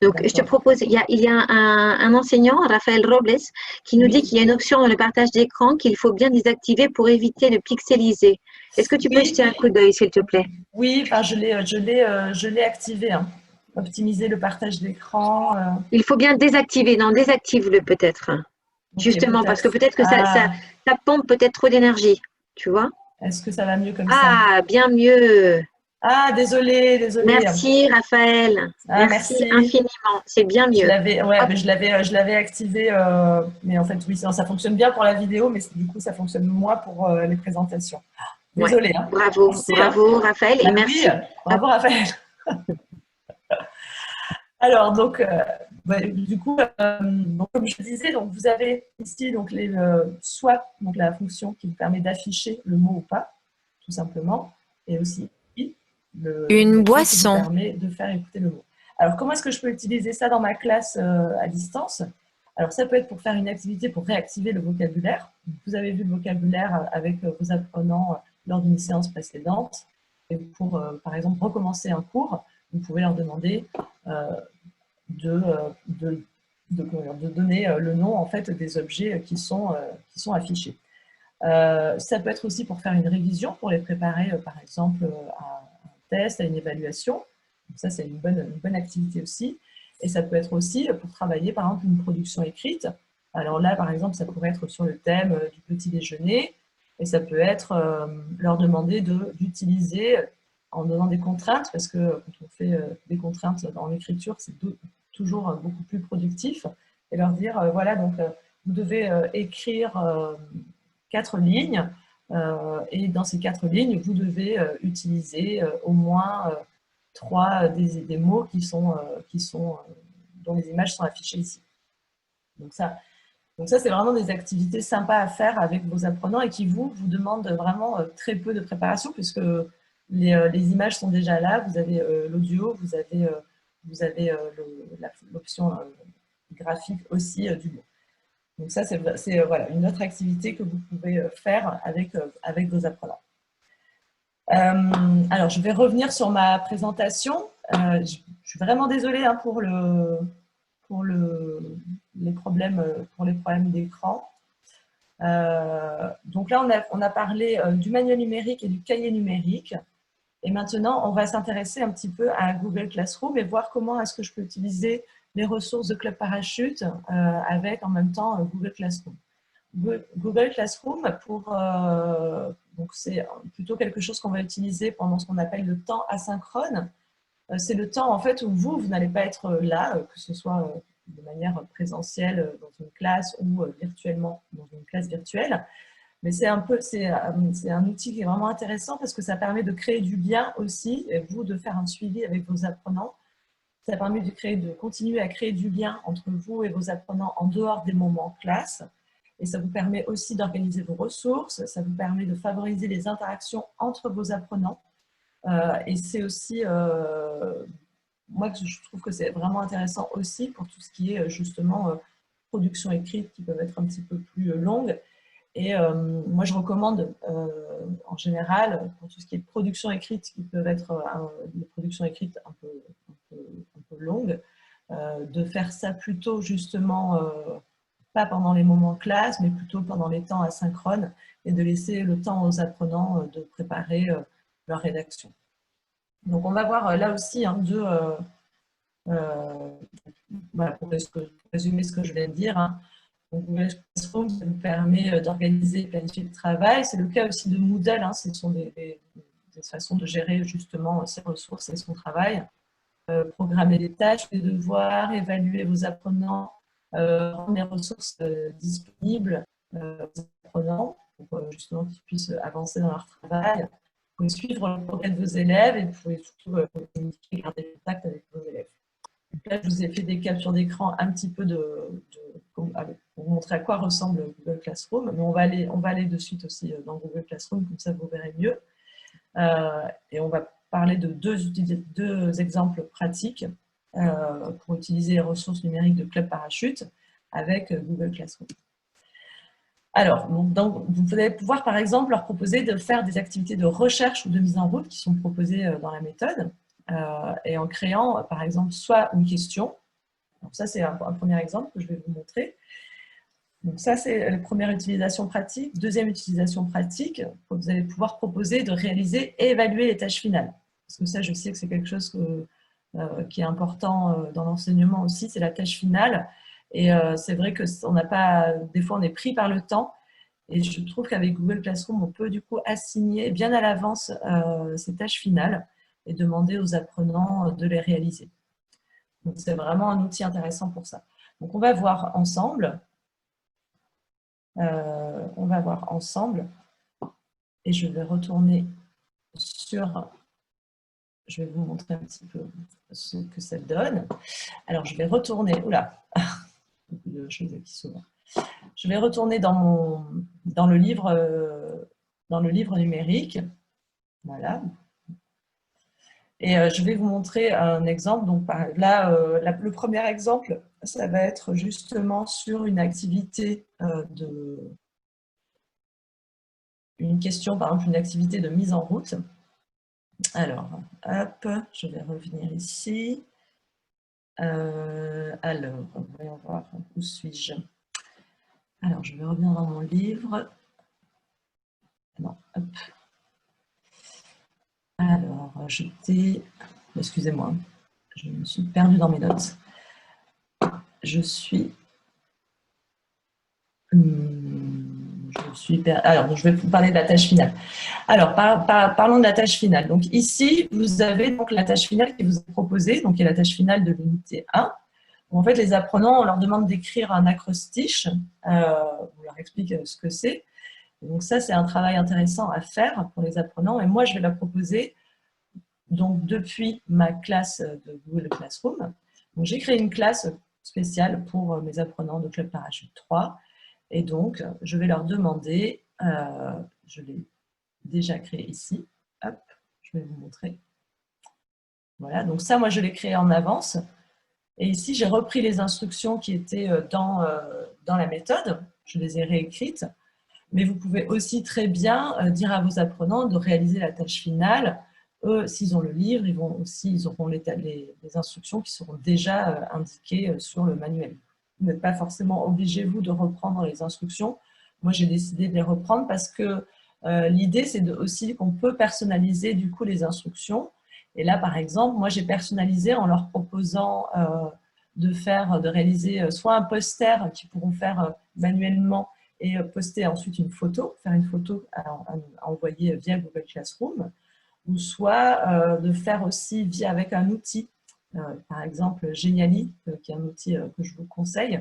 Donc, je te propose, il y a un enseignant, Raphaël Robles, qui nous dit qu'il y a une option dans le partage d'écran qu'il faut bien désactiver pour éviter de pixeliser. Est-ce que tu peux jeter un coup d'œil, s'il te plaît? Oui, enfin, je l'ai activé. Hein. Optimiser le partage d'écran. Il faut bien désactiver. Non, désactive-le peut-être. Okay, justement, parce que peut-être que ça pompe peut-être trop d'énergie. Tu vois? Est-ce que ça va mieux comme ça? Ah, bien mieux. Ah, désolé, désolé. Merci, Raphaël. Ah, merci infiniment. C'est bien mieux. Je l'avais activé, mais en fait, oui, ça fonctionne bien pour la vidéo, mais du coup, ça fonctionne moins pour les présentations. Désolée. Ouais. Hein. Bravo, merci, bravo, Raphaël, et merci. Oui, bravo, Raphaël. Alors, donc, du coup, donc, comme je disais, donc, vous avez ici donc, soit donc, la fonction qui vous permet d'afficher le mot ou pas, tout simplement, et aussi une boisson qui vous permet de faire écouter le mot. Alors, comment est-ce que je peux utiliser ça dans ma classe à distance? Alors, ça peut être pour faire une activité pour réactiver le vocabulaire. Vous avez vu le vocabulaire avec vos apprenants lors d'une séance précédente. Et pour, par exemple, recommencer un cours, vous pouvez leur demander de donner le nom en fait, des objets qui sont affichés. Ça peut être aussi pour faire une révision, pour les préparer par exemple à un test, à une évaluation. Donc ça, c'est une bonne activité aussi. Et ça peut être aussi pour travailler par exemple une production écrite. Alors là, par exemple, ça pourrait être sur le thème du petit déjeuner. Et ça peut être leur demander d'utiliser en donnant des contraintes, parce que quand on fait des contraintes dans l'écriture, c'est toujours beaucoup plus productif. Et leur dire, voilà, donc vous devez écrire 4 lignes, et dans ces 4 lignes, vous devez utiliser au moins 3 des mots dont les images sont affichées ici. Donc ça c'est vraiment des activités sympas à faire avec vos apprenants et qui vous demandent vraiment très peu de préparation puisque les images sont déjà là, vous avez l'audio, vous avez l'option graphique aussi du mot. Donc ça, c'est voilà, une autre activité que vous pouvez faire avec vos apprenants. Alors, je vais revenir sur ma présentation. Je suis vraiment désolée hein, pour les problèmes d'écran. Donc là, on a parlé du manuel numérique et du cahier numérique. Et maintenant, on va s'intéresser un petit peu à Google Classroom et voir comment est-ce que je peux utiliser les ressources de Club Parachute avec en même temps Google Classroom. Google Classroom, donc c'est plutôt quelque chose qu'on va utiliser pendant ce qu'on appelle le temps asynchrone. C'est le temps en fait où vous n'allez pas être là, que ce soit de manière présentielle dans une classe ou virtuellement dans une classe virtuelle. Mais c'est un outil qui est vraiment intéressant parce que ça permet de créer du lien aussi, et vous de faire un suivi avec vos apprenants. Ça permet de continuer à créer du lien entre vous et vos apprenants en dehors des moments classe. Et ça vous permet aussi d'organiser vos ressources, ça vous permet de favoriser les interactions entre vos apprenants. Et c'est aussi, moi je trouve que c'est vraiment intéressant aussi pour tout ce qui est justement production écrite qui peuvent être un petit peu plus longues. Et moi, je recommande en général, pour tout ce qui est production écrite, qui peuvent être des productions écrites un peu longues, de faire ça plutôt justement, pas pendant les moments classe, mais plutôt pendant les temps asynchrones, et de laisser le temps aux apprenants de préparer leur rédaction. Donc, on va voir là aussi voilà, pour résumer ce que je viens de dire, hein. Donc, Google Classroom, ça nous permet d'organiser et planifier le travail. C'est le cas aussi de Moodle. Hein. Ce sont des façons de gérer justement ses ressources et son travail. programmer les tâches, les devoirs, évaluer vos apprenants, rendre les ressources disponibles aux apprenants pour justement qu'ils puissent avancer dans leur travail. Vous pouvez suivre le progrès de vos élèves et vous pouvez surtout communiquer, garder contact avec vos élèves. Donc là, je vous ai fait des captures d'écran un petit peu pour vous montrer à quoi ressemble Google Classroom, mais on va aller de suite aussi dans Google Classroom, comme ça vous verrez mieux. Et on va parler de deux exemples pratiques pour utiliser les ressources numériques de Club Parachute avec Google Classroom. Alors, donc, vous allez pouvoir par exemple leur proposer de faire des activités de recherche ou de mise en route qui sont proposées dans la méthode et en créant par exemple soit une question. Donc ça c'est un premier exemple que je vais vous montrer. Donc ça c'est la première utilisation pratique. Deuxième utilisation pratique, vous allez pouvoir proposer de réaliser et évaluer les tâches finales. Parce que ça je sais que c'est quelque chose qui est important dans l'enseignement aussi, c'est la tâche finale. Et c'est vrai que des fois on est pris par le temps et je trouve qu'avec Google Classroom, on peut du coup assigner bien à l'avance ces tâches finales et demander aux apprenants de les réaliser. Donc c'est vraiment un outil intéressant pour ça. Donc on va voir ensemble. Et je vais retourner sur... Je vais vous montrer un petit peu ce que ça donne. Alors je vais retourner... Oula, beaucoup de choses qui s'ouvrent. Je vais retourner dans le livre numérique. Voilà. Et je vais vous montrer un exemple. Donc là, le premier exemple, ça va être justement sur une activité une question, par exemple, une activité de mise en route. Alors, hop, je vais revenir ici. Alors, voyons voir, où suis-je? Alors, je vais revenir dans mon livre. Non, hop. Alors, excusez-moi, je me suis perdue dans mes notes. Alors, donc, je vais vous parler de la tâche finale. Alors, parlons de la tâche finale. Donc, ici, vous avez donc la tâche finale qui vous est proposée, donc qui est la tâche finale de l'unité 1. Où, en fait, les apprenants, on leur demande d'écrire un acrostiche. On leur explique ce que c'est. Donc, ça, c'est un travail intéressant à faire pour les apprenants. Et moi, je vais la proposer donc, depuis ma classe de Google Classroom. Donc, j'ai créé une classe spéciale pour mes apprenants de Club Parachute 3. Et donc, je vais leur demander, je l'ai déjà créé ici, hop, je vais vous montrer. Voilà, donc ça, moi, je l'ai créé en avance. Et ici, j'ai repris les instructions qui étaient dans la méthode, je les ai réécrites. Mais vous pouvez aussi très bien dire à vos apprenants de réaliser la tâche finale. Eux, s'ils ont le livre, ils auront les instructions qui seront déjà indiquées sur le manuel. Vous n'êtes pas forcément obligé, vous, de reprendre les instructions. Moi, j'ai décidé de les reprendre parce que l'idée, c'est aussi qu'on peut personnaliser du coup les instructions. Et là, par exemple, moi, j'ai personnalisé en leur proposant de réaliser soit un poster qu'ils pourront faire manuellement et poster ensuite une photo, faire une photo à envoyer via Google Classroom, ou soit de faire aussi avec un outil, par exemple Geniali, qui est un outil que je vous conseille,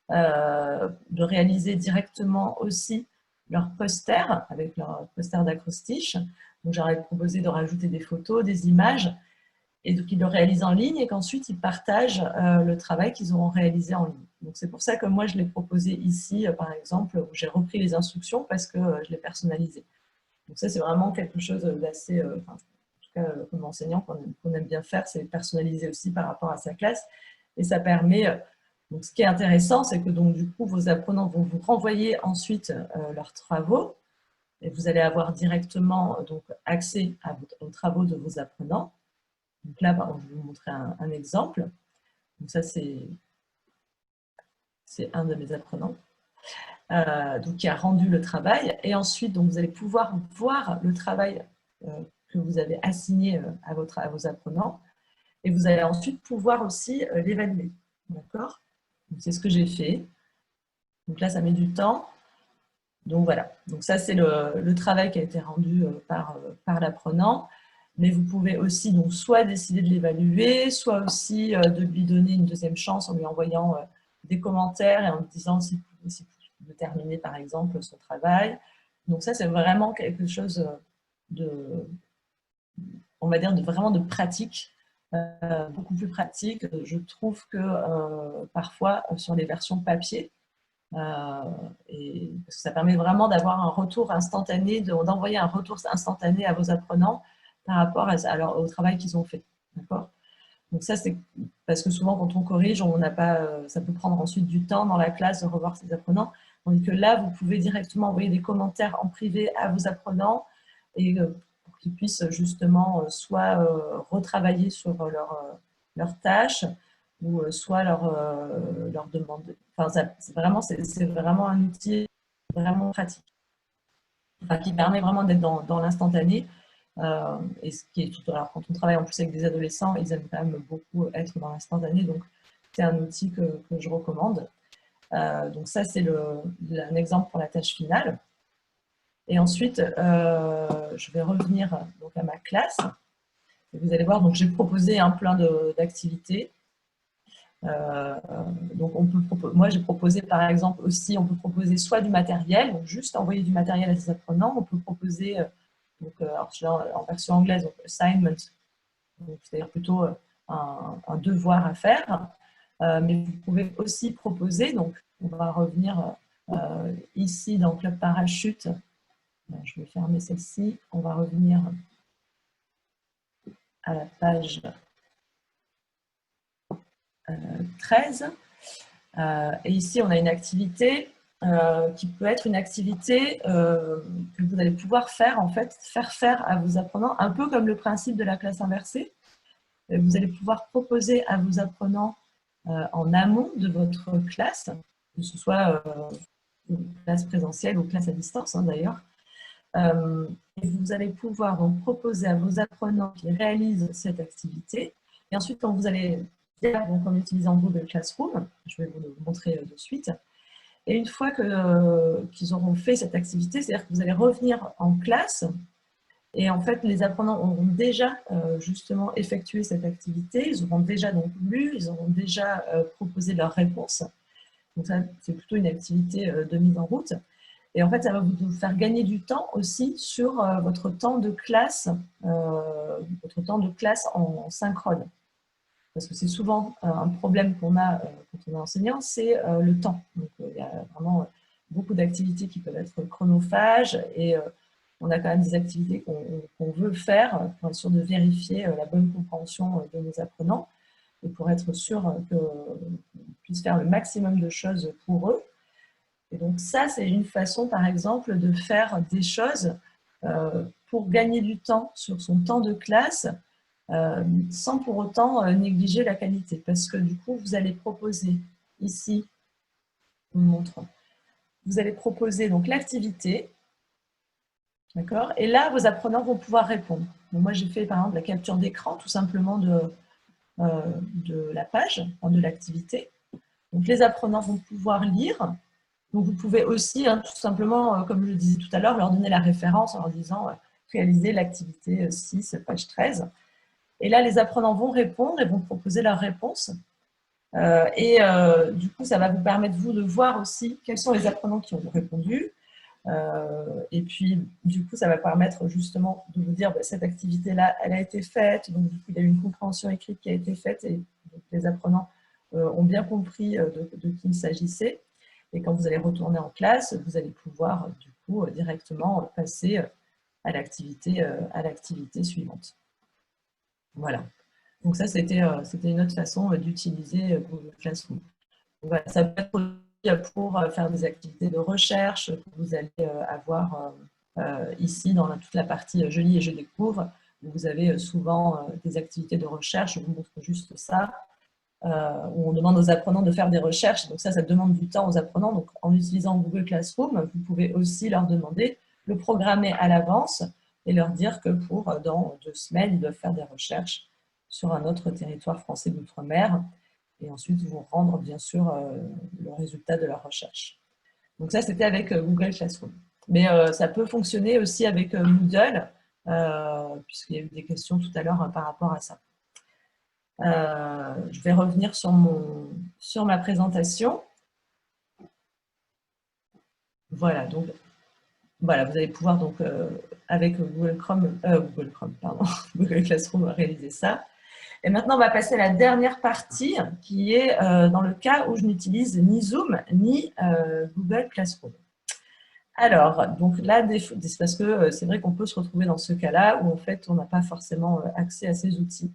de réaliser directement aussi leur poster, avec leur poster d'acrostiche. Donc j'aurais proposé de rajouter des photos, des images, et donc ils le réalisent en ligne et qu'ensuite ils partagent le travail qu'ils auront réalisé en ligne. Donc c'est pour ça que moi je l'ai proposé ici, par exemple, où j'ai repris les instructions parce que je l'ai personnalisé. Donc ça c'est vraiment quelque chose d'assez, en tout cas comme enseignant qu'on aime bien faire, c'est personnaliser aussi par rapport à sa classe. Et ça permet, donc ce qui est intéressant, c'est que donc du coup vos apprenants vont vous renvoyer ensuite leurs travaux et vous allez avoir directement donc accès aux travaux de vos apprenants. Donc là, je vais vous montrer un exemple. Donc ça, c'est un de mes apprenants donc, qui a rendu le travail. Et ensuite, donc, vous allez pouvoir voir le travail que vous avez assigné à vos apprenants. Et vous allez ensuite pouvoir aussi l'évaluer. D'accord? C'est ce que j'ai fait. Donc là, ça met du temps. Donc voilà. Donc ça, c'est le travail qui a été rendu par l'apprenant. Mais vous pouvez aussi donc, soit décider de l'évaluer, soit aussi de lui donner une deuxième chance en lui envoyant des commentaires et en lui disant si de terminer par exemple son travail. Donc ça, c'est vraiment quelque chose on va dire, vraiment de pratique, beaucoup plus pratique. Je trouve que parfois sur les versions papier, et parce que ça permet vraiment d'avoir un retour instantané, d'envoyer un retour instantané à vos apprenants par rapport au travail qu'ils ont fait. D'accord ? Donc ça, c'est parce que souvent, quand on corrige, on n'a pas, ça peut prendre ensuite du temps dans la classe de revoir ses apprenants. Tandis que là, vous pouvez directement envoyer des commentaires en privé à vos apprenants et pour qu'ils puissent justement soit retravailler sur leurs tâches ou soit leur demander. Enfin, c'est vraiment un outil vraiment pratique, enfin, qui permet vraiment d'être dans l'instantané. Et ce qui est tout. Alors, quand on travaille en plus avec des adolescents, ils aiment quand même beaucoup être dans l'instantané, donc c'est un outil que je recommande. Donc ça, c'est un exemple pour la tâche finale. Et ensuite, je vais revenir donc, à ma classe. Et vous allez voir, donc j'ai proposé un plein d'activités. Donc moi, j'ai proposé par exemple aussi, on peut proposer soit du matériel, donc juste envoyer du matériel à ses apprenants. On peut proposer, alors je l'ai en version anglaise, donc assignment, c'est-à-dire plutôt un devoir à faire. Mais vous pouvez aussi proposer, donc on va revenir ici dans Club Parachute. Je vais fermer celle-ci. On va revenir à la page 13. Et ici, on a une activité qui peut être une activité que vous allez pouvoir faire, en fait, faire à vos apprenants, un peu comme le principe de la classe inversée. Vous allez pouvoir proposer à vos apprenants en amont de votre classe, que ce soit une classe présentielle ou classe à distance, hein, d'ailleurs. Et vous allez pouvoir donc proposer à vos apprenants qui réalisent cette activité. Et ensuite, quand vous allez faire, donc en utilisant Google Classroom, je vais vous le montrer de suite. Et une fois qu'ils auront fait cette activité, c'est-à-dire que vous allez revenir en classe, et en fait, les apprenants auront déjà justement effectué cette activité, ils auront déjà donc lu, ils auront déjà proposé leurs réponses. Donc ça, c'est plutôt une activité de mise en route. Et en fait, ça va vous faire gagner du temps aussi sur votre temps de classe en synchrone. Parce que c'est souvent un problème qu'on a quand on est enseignant, c'est le temps. Donc, il y a vraiment beaucoup d'activités qui peuvent être chronophages et on a quand même des activités qu'on veut faire pour être sûr de vérifier la bonne compréhension de nos apprenants et pour être sûr qu'on puisse faire le maximum de choses pour eux. Et donc ça, c'est une façon, par exemple, de faire des choses pour gagner du temps sur son temps de classe sans pour autant négliger la qualité. Parce que du coup, vous allez proposer ici, je vous montre, vous allez proposer donc l'activité, d'accord? Et là, vos apprenants vont pouvoir répondre. Donc, moi, j'ai fait par exemple la capture d'écran tout simplement de la page, de l'activité. Donc les apprenants vont pouvoir lire. Donc, vous pouvez aussi, hein, tout simplement, comme je le disais tout à l'heure, leur donner la référence en leur disant réaliser l'activité 6, page 13. Et là, les apprenants vont répondre et vont proposer leurs réponses. Du coup, ça va vous permettre, vous, de voir aussi quels sont les apprenants qui ont répondu. Et puis, du coup, ça va permettre justement de vous dire cette activité-là, elle a été faite. Donc, du coup, il y a eu une compréhension écrite qui a été faite et donc, les apprenants ont bien compris de qui il s'agissait. Et quand vous allez retourner en classe, vous allez pouvoir du coup directement passer à l'activité suivante. Voilà. Donc ça, c'était une autre façon d'utiliser Google Classroom. Donc, voilà, ça peut être aussi pour faire des activités de recherche que vous allez avoir ici dans toute la partie Je lis et je découvre. Vous avez souvent des activités de recherche, je vous montre juste ça. Où on demande aux apprenants de faire des recherches. Donc ça demande du temps aux apprenants. Donc en utilisant Google Classroom, vous pouvez aussi leur demander, le programmer à l'avance et leur dire que dans 2 semaines, ils doivent faire des recherches sur un autre territoire français d'outre-mer et ensuite vous rendre bien sûr le résultat de leur recherche. Donc ça, c'était avec Google Classroom. Mais ça peut fonctionner aussi avec Moodle. puisqu'il y a eu des questions tout à l'heure par rapport à ça. Je vais revenir sur ma présentation. Voilà, donc voilà, vous allez pouvoir donc avec Google Classroom réaliser ça. Et maintenant, on va passer à la dernière partie qui est dans le cas où je n'utilise ni Zoom ni Google Classroom. Alors, donc là, c'est parce que c'est vrai qu'on peut se retrouver dans ce cas-là où en fait, on n'a pas forcément accès à ces outils.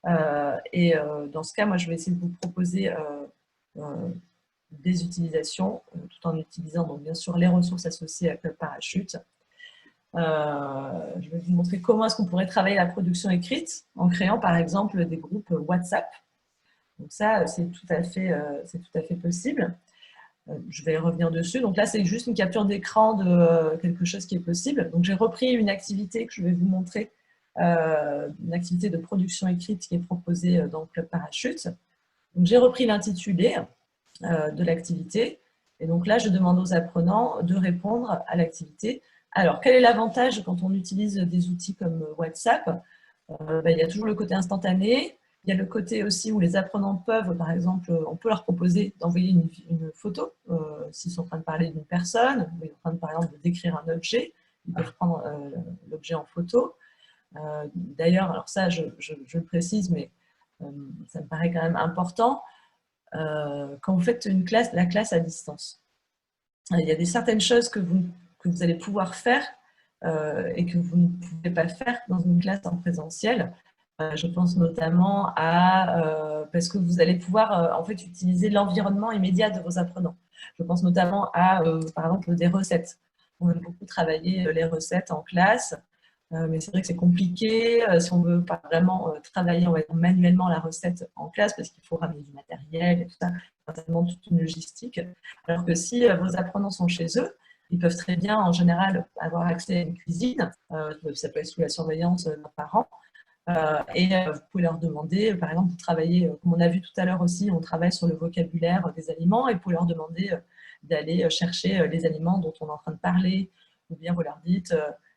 Dans ce cas, moi, je vais essayer de vous proposer des utilisations, tout en utilisant donc bien sûr les ressources associées à Club Parachute. Je vais vous montrer comment est-ce qu'on pourrait travailler la production écrite en créant par exemple des groupes WhatsApp. Donc ça, c'est tout à fait possible. Je vais revenir dessus. Donc là, c'est juste une capture d'écran de quelque chose qui est possible. Donc j'ai repris une activité que je vais vous montrer, une activité de production écrite qui est proposée dans Club Parachute. Donc j'ai repris l'intitulé de l'activité. Et donc là, je demande aux apprenants de répondre à l'activité. Alors, quel est l'avantage quand on utilise des outils comme WhatsApp? Il y a toujours le côté instantané. Il y a le côté aussi où les apprenants peuvent, par exemple, on peut leur proposer d'envoyer une photo s'ils sont en train de parler d'une personne, ou ils sont en train, par exemple, de décrire un objet. Ils peuvent prendre l'objet en photo. D'ailleurs, alors ça, je le précise, mais ça me paraît quand même important. Quand vous faites la classe à distance, il y a certaines choses que vous allez pouvoir faire et que vous ne pouvez pas faire dans une classe en présentiel. Je pense notamment parce que vous allez pouvoir en fait utiliser l'environnement immédiat de vos apprenants. Je pense notamment à, par exemple, des recettes. On aime beaucoup travailler les recettes en classe, mais c'est vrai que c'est compliqué si on ne veut pas vraiment travailler, on va dire, manuellement la recette en classe parce qu'il faut ramener du matériel et tout ça, certainement toute une logistique. Alors que si vos apprenants sont chez eux, ils peuvent très bien, en général, avoir accès à une cuisine. Ça peut être sous la surveillance d'un parent. Vous pouvez leur demander, par exemple, de travailler, comme on a vu tout à l'heure aussi, on travaille sur le vocabulaire des aliments et vous pouvez leur demander d'aller chercher les aliments dont on est en train de parler. Ou bien vous leur dites,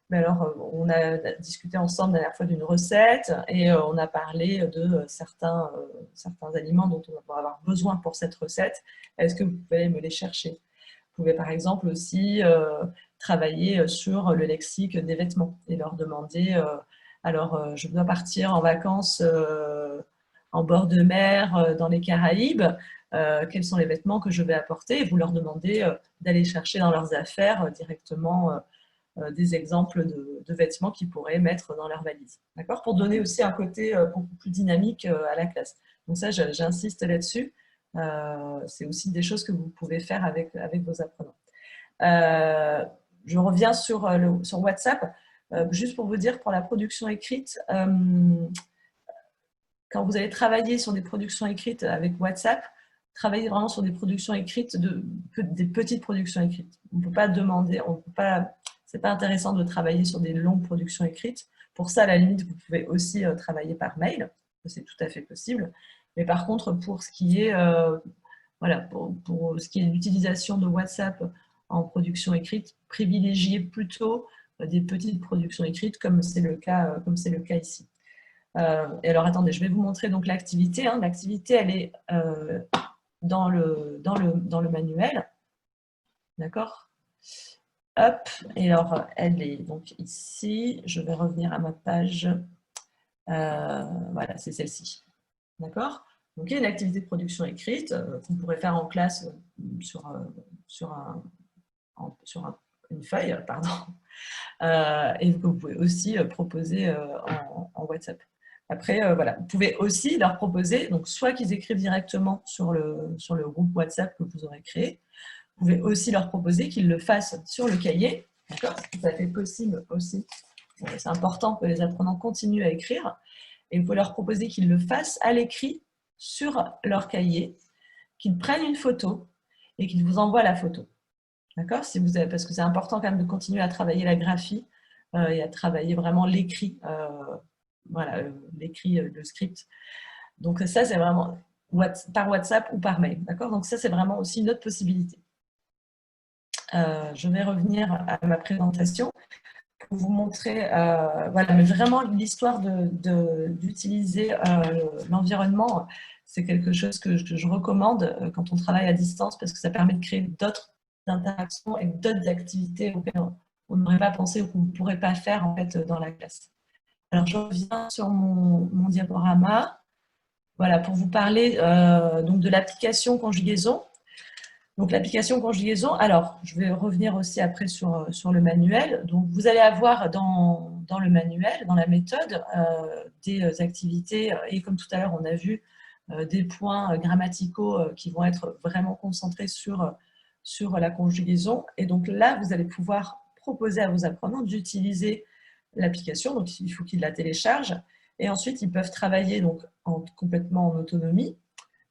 mais alors, on a discuté ensemble la dernière fois d'une recette et on a parlé de certains aliments dont on va avoir besoin pour cette recette. Est-ce que vous pouvez me les chercher? Vous pouvez par exemple aussi travailler sur le lexique des vêtements et leur demander alors je dois partir en vacances en bord de mer dans les Caraïbes, quels sont les vêtements que je vais apporter? Et vous leur demandez d'aller chercher dans leurs affaires directement des exemples de vêtements qu'ils pourraient mettre dans leur valise. D'accord? Pour donner aussi un côté beaucoup plus dynamique à la classe. Donc ça, j'insiste là-dessus. C'est aussi des choses que vous pouvez faire avec vos apprenants. Je reviens sur WhatsApp, juste pour vous dire, pour la production écrite, quand vous allez travailler sur des productions écrites avec WhatsApp, travaillez vraiment sur des productions écrites, des petites productions écrites. On ne peut pas demander, c'est pas intéressant de travailler sur des longues productions écrites. Pour ça, à la limite, vous pouvez aussi travailler par mail, c'est tout à fait possible. Mais par contre, pour ce qui est pour ce qui est de l'utilisation de WhatsApp en production écrite, privilégiez plutôt des petites productions écrites comme c'est le cas ici. Et alors attendez, je vais vous montrer donc l'activité. L'activité, elle est dans le manuel. D'accord? Hop, et alors elle est donc ici. Je vais revenir à ma page. Voilà, c'est celle-ci. D'accord? Donc, il y a une activité de production écrite qu'on pourrait faire en classe sur une feuille, pardon, et que vous pouvez aussi proposer en WhatsApp. Après, voilà, vous pouvez aussi leur proposer, donc soit qu'ils écrivent directement sur le groupe WhatsApp que vous aurez créé, vous pouvez aussi leur proposer qu'ils le fassent sur le cahier, d'accord? Ça fait possible aussi. C'est important que les apprenants continuent à écrire, et vous pouvez leur proposer qu'ils le fassent à l'écrit sur leur cahier, qu'ils prennent une photo et qu'ils vous envoient la photo. D'accord? Parce que c'est important quand même de continuer à travailler la graphie et à travailler vraiment l'écrit, l'écrit, le script. Donc ça, c'est vraiment par WhatsApp ou par mail. D'accord? Donc ça, c'est vraiment aussi une autre possibilité. Je vais revenir à ma présentation pour vous montrer, voilà, mais vraiment l'histoire d'utiliser l'environnement, c'est quelque chose que je recommande quand on travaille à distance parce que ça permet de créer d'autres interactions et d'autres activités auxquelles on n'aurait pas pensé ou qu'on ne pourrait pas faire en fait dans la classe. Alors, je reviens sur mon diaporama, voilà, pour vous parler donc de l'application conjugaison. Donc, l'application conjugaison, alors, je vais revenir aussi après sur le manuel. Donc, vous allez avoir dans le manuel, dans la méthode, des activités, et comme tout à l'heure, on a vu des points grammaticaux qui vont être vraiment concentrés sur la conjugaison. Et donc là, vous allez pouvoir proposer à vos apprenants d'utiliser l'application. Donc, il faut qu'ils la téléchargent. Et ensuite, ils peuvent travailler donc, complètement en autonomie.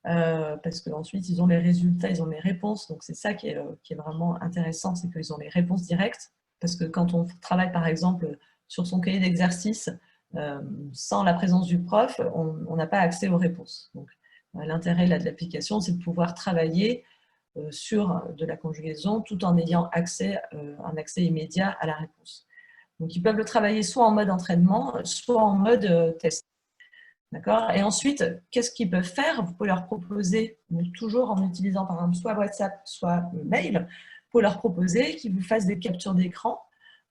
Parce qu'ensuite, ils ont les résultats, ils ont les réponses. Donc, c'est ça qui est vraiment intéressant, c'est qu'ils ont les réponses directes. Parce que quand on travaille, par exemple, sur son cahier d'exercice, sans la présence du prof, on n'a pas accès aux réponses. Donc, l'intérêt de l'application, c'est de pouvoir travailler sur de la conjugaison tout en ayant un accès immédiat à la réponse. Donc, ils peuvent le travailler soit en mode entraînement, soit en mode test. D'accord. Et ensuite, qu'est-ce qu'ils peuvent faire? Vous pouvez leur proposer, donc toujours en utilisant par exemple soit WhatsApp, soit mail, vous pouvez leur proposer qu'ils vous fassent des captures d'écran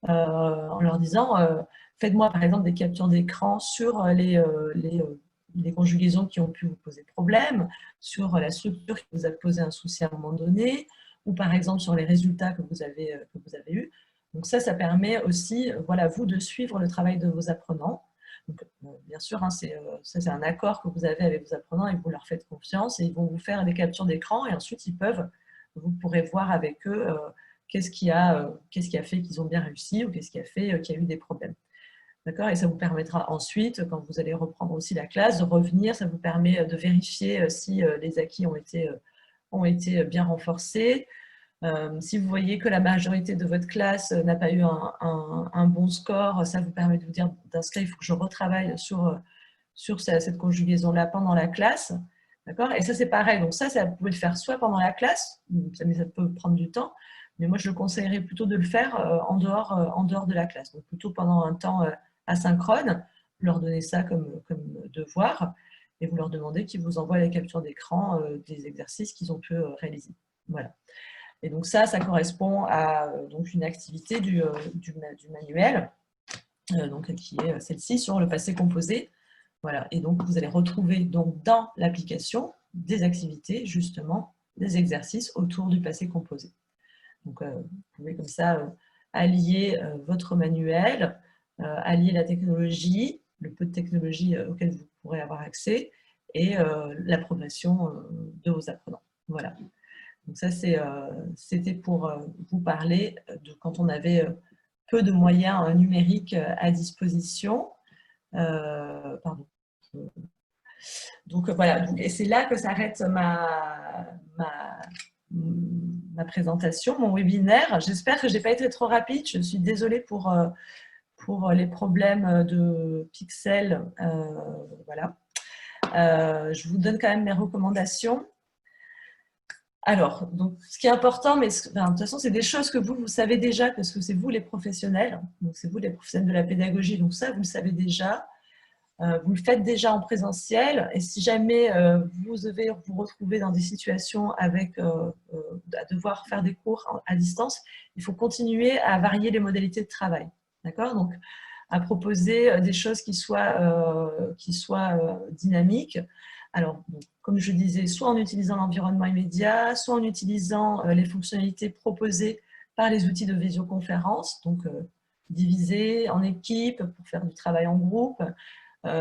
en leur disant faites-moi par exemple des captures d'écran sur les conjugaisons qui ont pu vous poser problème, sur la structure qui vous a posé un souci à un moment donné, ou par exemple sur les résultats que vous avez eus. Donc ça permet aussi, voilà, vous de suivre le travail de vos apprenants. Donc, bien sûr, hein, c'est un accord que vous avez avec vos apprenants et vous leur faites confiance et ils vont vous faire des captures d'écran et ensuite vous pourrez voir avec eux qu'est-ce qui a fait qu'ils ont bien réussi ou qu'est-ce qui a fait qu'il y a eu des problèmes. D'accord. Et ça vous permettra ensuite, quand vous allez reprendre aussi la classe, de revenir, ça vous permet de vérifier si les acquis ont été bien renforcés. Si vous voyez que la majorité de votre classe n'a pas eu un bon score, ça vous permet de vous dire, dans ce cas, il faut que je retravaille sur cette conjugaison-là pendant la classe. D'accord. Et ça, c'est pareil. Donc ça, vous pouvez le faire soit pendant la classe, mais ça peut prendre du temps, mais moi, je le conseillerais plutôt de le faire en dehors de la classe. Donc plutôt pendant un temps asynchrone, vous leur donnez ça comme devoir et vous leur demandez qu'ils vous envoient les captures d'écran des exercices qu'ils ont pu réaliser. Voilà. Et donc ça correspond à donc une activité du manuel, donc, qui est celle-ci sur le passé composé. Voilà. Et donc vous allez retrouver donc, dans l'application des activités, justement, des exercices autour du passé composé. Donc vous pouvez comme ça allier votre manuel, allier la technologie, le peu de technologie auquel vous pourrez avoir accès, et la progression de vos apprenants. Voilà. Donc ça, c'était pour vous parler de quand on avait peu de moyens numériques à disposition. Pardon. Donc voilà, et c'est là que s'arrête ma présentation, mon webinaire. J'espère que je n'ai pas été trop rapide. Je suis désolée pour les problèmes de pixels. Voilà. Je vous donne quand même mes recommandations. Alors, donc, ce qui est important, mais de toute façon, c'est des choses que vous savez déjà, parce que c'est vous les professionnels, donc c'est vous les professionnels de la pédagogie, donc ça, vous le savez déjà, vous le faites déjà en présentiel, et si jamais vous devez vous retrouver dans des situations à devoir faire des cours à distance, il faut continuer à varier les modalités de travail, d'accord? Donc, à proposer des choses qui soient dynamiques. Alors, comme je disais, soit en utilisant l'environnement immédiat, soit en utilisant les fonctionnalités proposées par les outils de visioconférence, donc divisés en équipes pour faire du travail en groupe,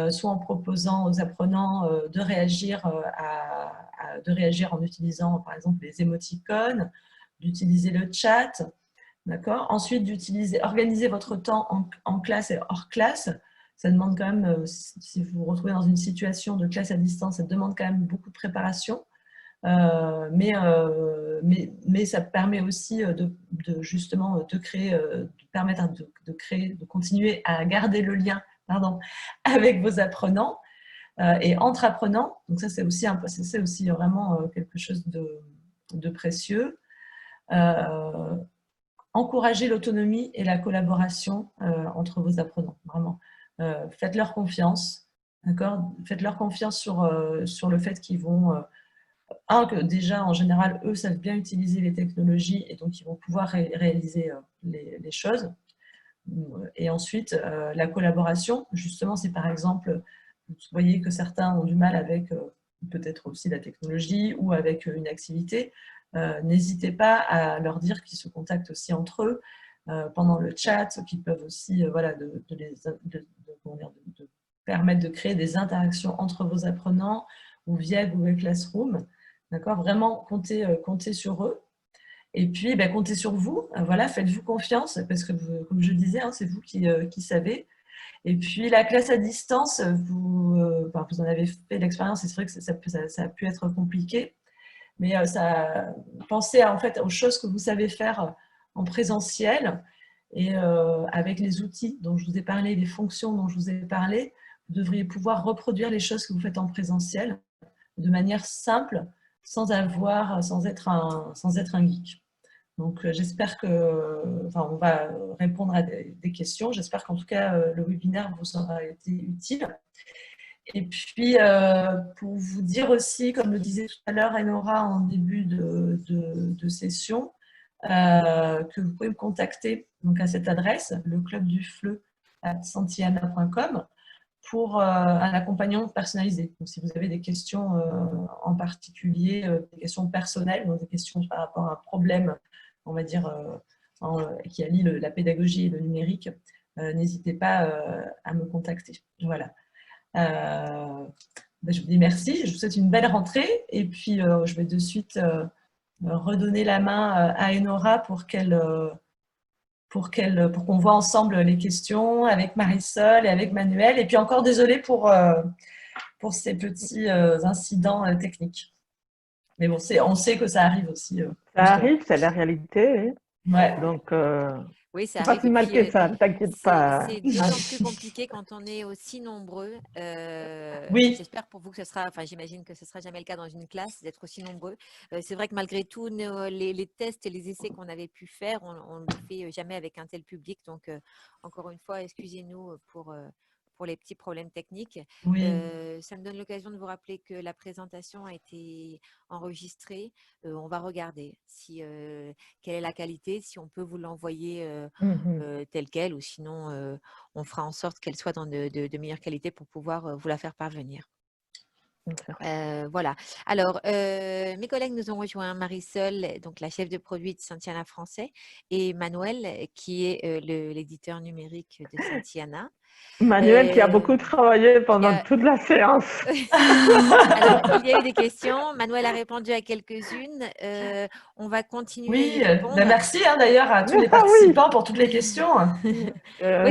soit en proposant aux apprenants de réagir en utilisant par exemple les émoticônes, d'utiliser le chat, d'accord. Ensuite, organiser votre temps en classe et hors classe. Ça demande quand même, si vous vous retrouvez dans une situation de classe à distance, ça demande quand même beaucoup de préparation. Mais ça permet aussi justement de créer, de continuer à garder le lien avec vos apprenants et entre apprenants. Donc ça, c'est aussi vraiment quelque chose de précieux. encouragez l'autonomie et la collaboration entre vos apprenants, vraiment. Faites-leur confiance, d'accord? Faites-leur confiance sur le fait qu'ils vont… que déjà, en général, eux savent bien utiliser les technologies et donc ils vont pouvoir réaliser les choses. Et ensuite, la collaboration, justement, si par exemple, vous voyez que certains ont du mal avec peut-être aussi la technologie ou avec une activité, n'hésitez pas à leur dire qu'ils se contactent aussi entre eux pendant le chat, qu'ils peuvent aussi voilà, de permettre de créer des interactions entre vos apprenants ou via Google Classroom. D'accord, vraiment comptez sur eux. Et puis, comptez sur vous. Voilà, faites-vous confiance parce que, comme je disais, hein, c'est vous qui savez. Et puis, la classe à distance, vous en avez fait l'expérience et c'est vrai que ça a pu être compliqué. Mais pensez en fait aux choses que vous savez faire en présentiel et avec les outils dont je vous ai parlé, les fonctions dont je vous ai parlé, vous devriez pouvoir reproduire les choses que vous faites en présentiel de manière simple, sans être un geek. Donc, j'espère on va répondre à des questions. J'espère qu'en tout cas, le webinaire vous aura été utile. Et puis, pour vous dire aussi, comme le disait tout à l'heure Enora en début de session, que vous pouvez me contacter donc, à cette adresse, leclubdufleu@santillana.com, pour un accompagnement personnalisé. Donc, si vous avez des questions en particulier, des questions personnelles, donc des questions par rapport à un problème, on va dire, qui allie la pédagogie et le numérique, n'hésitez pas à me contacter. Voilà. Je vous dis merci, je vous souhaite une belle rentrée et puis je vais de suite redonner la main à Enora pour qu'on voit ensemble les questions avec Marisol et avec Manuel. Et puis encore désolée pour ces petits incidents techniques. Mais bon, on sait que ça arrive aussi. Ça arrive, c'est la réalité. Ouais. Donc, oui, ça c'est pas arrive. si mal que ça, ne t'inquiète pas. C'est d'autant plus compliqué quand on est aussi nombreux. Oui. J'espère pour vous que ce sera, j'imagine que ce ne sera jamais le cas dans une classe d'être aussi nombreux. C'est vrai que malgré tout, les tests et les essais qu'on avait pu faire, on ne le fait jamais avec un tel public. Donc, encore une fois, excusez-nous pour les petits problèmes techniques. Oui. Ça me donne l'occasion de vous rappeler que la présentation a été enregistrée. On va regarder quelle est la qualité, si on peut vous l'envoyer telle quelle, ou sinon on fera en sorte qu'elle soit dans de meilleure qualité pour pouvoir vous la faire parvenir. Voilà. Alors, mes collègues nous ont rejoint, Marisol, donc la chef de produit de Santillana Français, et Manuel, qui est l'éditeur numérique de Santillana. Manuel qui a beaucoup travaillé pendant toute la séance. Alors, il y a eu des questions. Manuel a répondu à quelques-unes. On va continuer. Oui, merci d'ailleurs à tous les participants pour toutes les questions. Oui,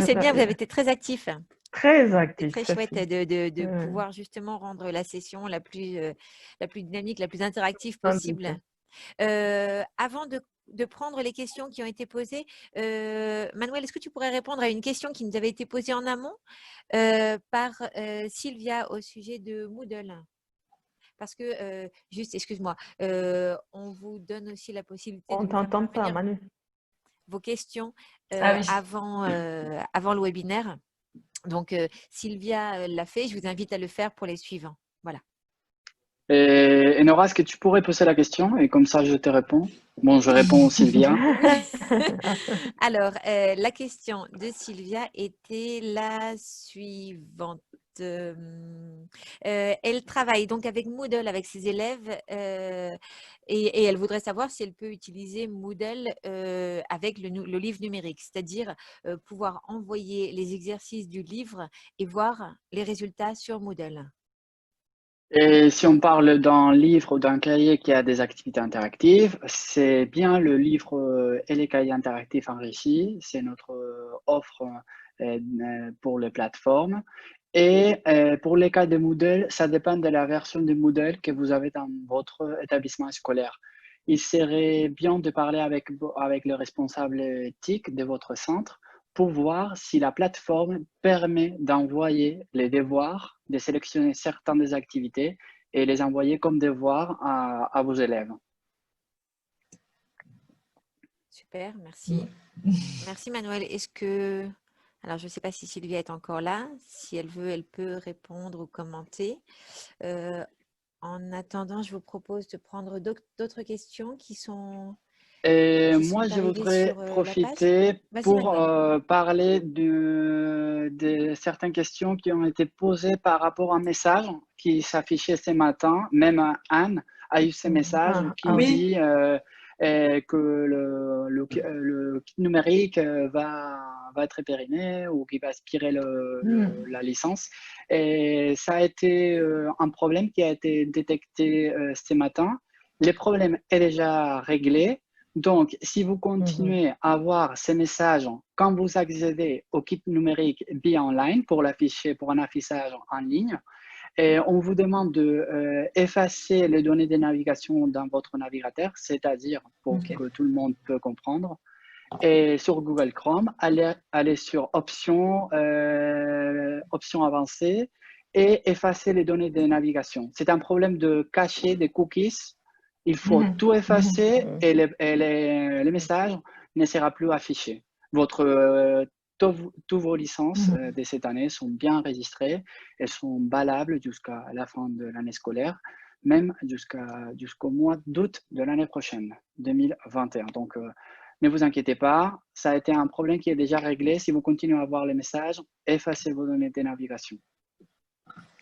c'est bien, vous avez été très actifs. Très actif. C'est très chouette de pouvoir justement rendre la session la plus dynamique, la plus interactive possible. Avant de prendre les questions qui ont été posées, Manuel, est-ce que tu pourrais répondre à une question qui nous avait été posée en amont par Sylvia au sujet de Moodle? Parce que, juste, excuse-moi, on vous donne aussi la possibilité on de nous faire t'entend pas, Manu. Vos questions oui. avant le webinaire. Donc, Sylvia l'a fait. Je vous invite à le faire pour les suivants. Voilà. Enora, est-ce que tu pourrais poser la question et comme ça je te réponds? Bon, je réponds Sylvia. Alors, la question de Sylvia était la suivante. Elle travaille donc avec Moodle avec ses élèves et elle voudrait savoir si elle peut utiliser Moodle avec le livre numérique, c'est-à-dire pouvoir envoyer les exercices du livre et voir les résultats sur Moodle. Et si on parle d'un livre ou d'un cahier qui a des activités interactives, c'est bien le livre et les cahiers interactifs enrichis. C'est notre offre pour les plateformes. Et pour les cas de Moodle, ça dépend de la version de Moodle que vous avez dans votre établissement scolaire. Il serait bien de parler avec le responsable TIC de votre centre pour voir si la plateforme permet d'envoyer les devoirs, de sélectionner certaines des activités et les envoyer comme devoirs à vos élèves. Super, merci. Merci Manuel. Est-ce que… Alors, je ne sais pas si Sylvia est encore là. Si elle veut, elle peut répondre ou commenter. En attendant, je vous propose de prendre d'autres questions qui sont Moi, je arrivées voudrais sur la page. profiter Vas-y, pour Manuel. parler de certaines questions qui ont été posées par rapport à un message qui s'affichait ce matin. Même Anne a eu ce message qui oui. dit que le kit numérique va être périmé ou qu'il va expirer la licence. Et ça a été un problème qui a été détecté ce matin. Le problème est déjà réglé. Donc, si vous continuez à avoir ces messages quand vous accédez au kit numérique via online pour l'afficher, pour un affichage en ligne, et on vous demande d'effacer les données de navigation dans votre navigateur, c'est-à-dire pour que tout le monde peut comprendre. Et sur Google Chrome, allez sur options avancées et effacer les données de navigation. C'est un problème de cacher des cookies. Il faut tout effacer et les messages ne seront plus affichés. Toutes vos licences de cette année sont bien enregistrées. Elles sont valables jusqu'à la fin de l'année scolaire, même jusqu'au mois d'août de l'année prochaine, 2021. Donc, ne vous inquiétez pas, ça a été un problème qui est déjà réglé. Si vous continuez à voir les messages, effacez vos données de navigation.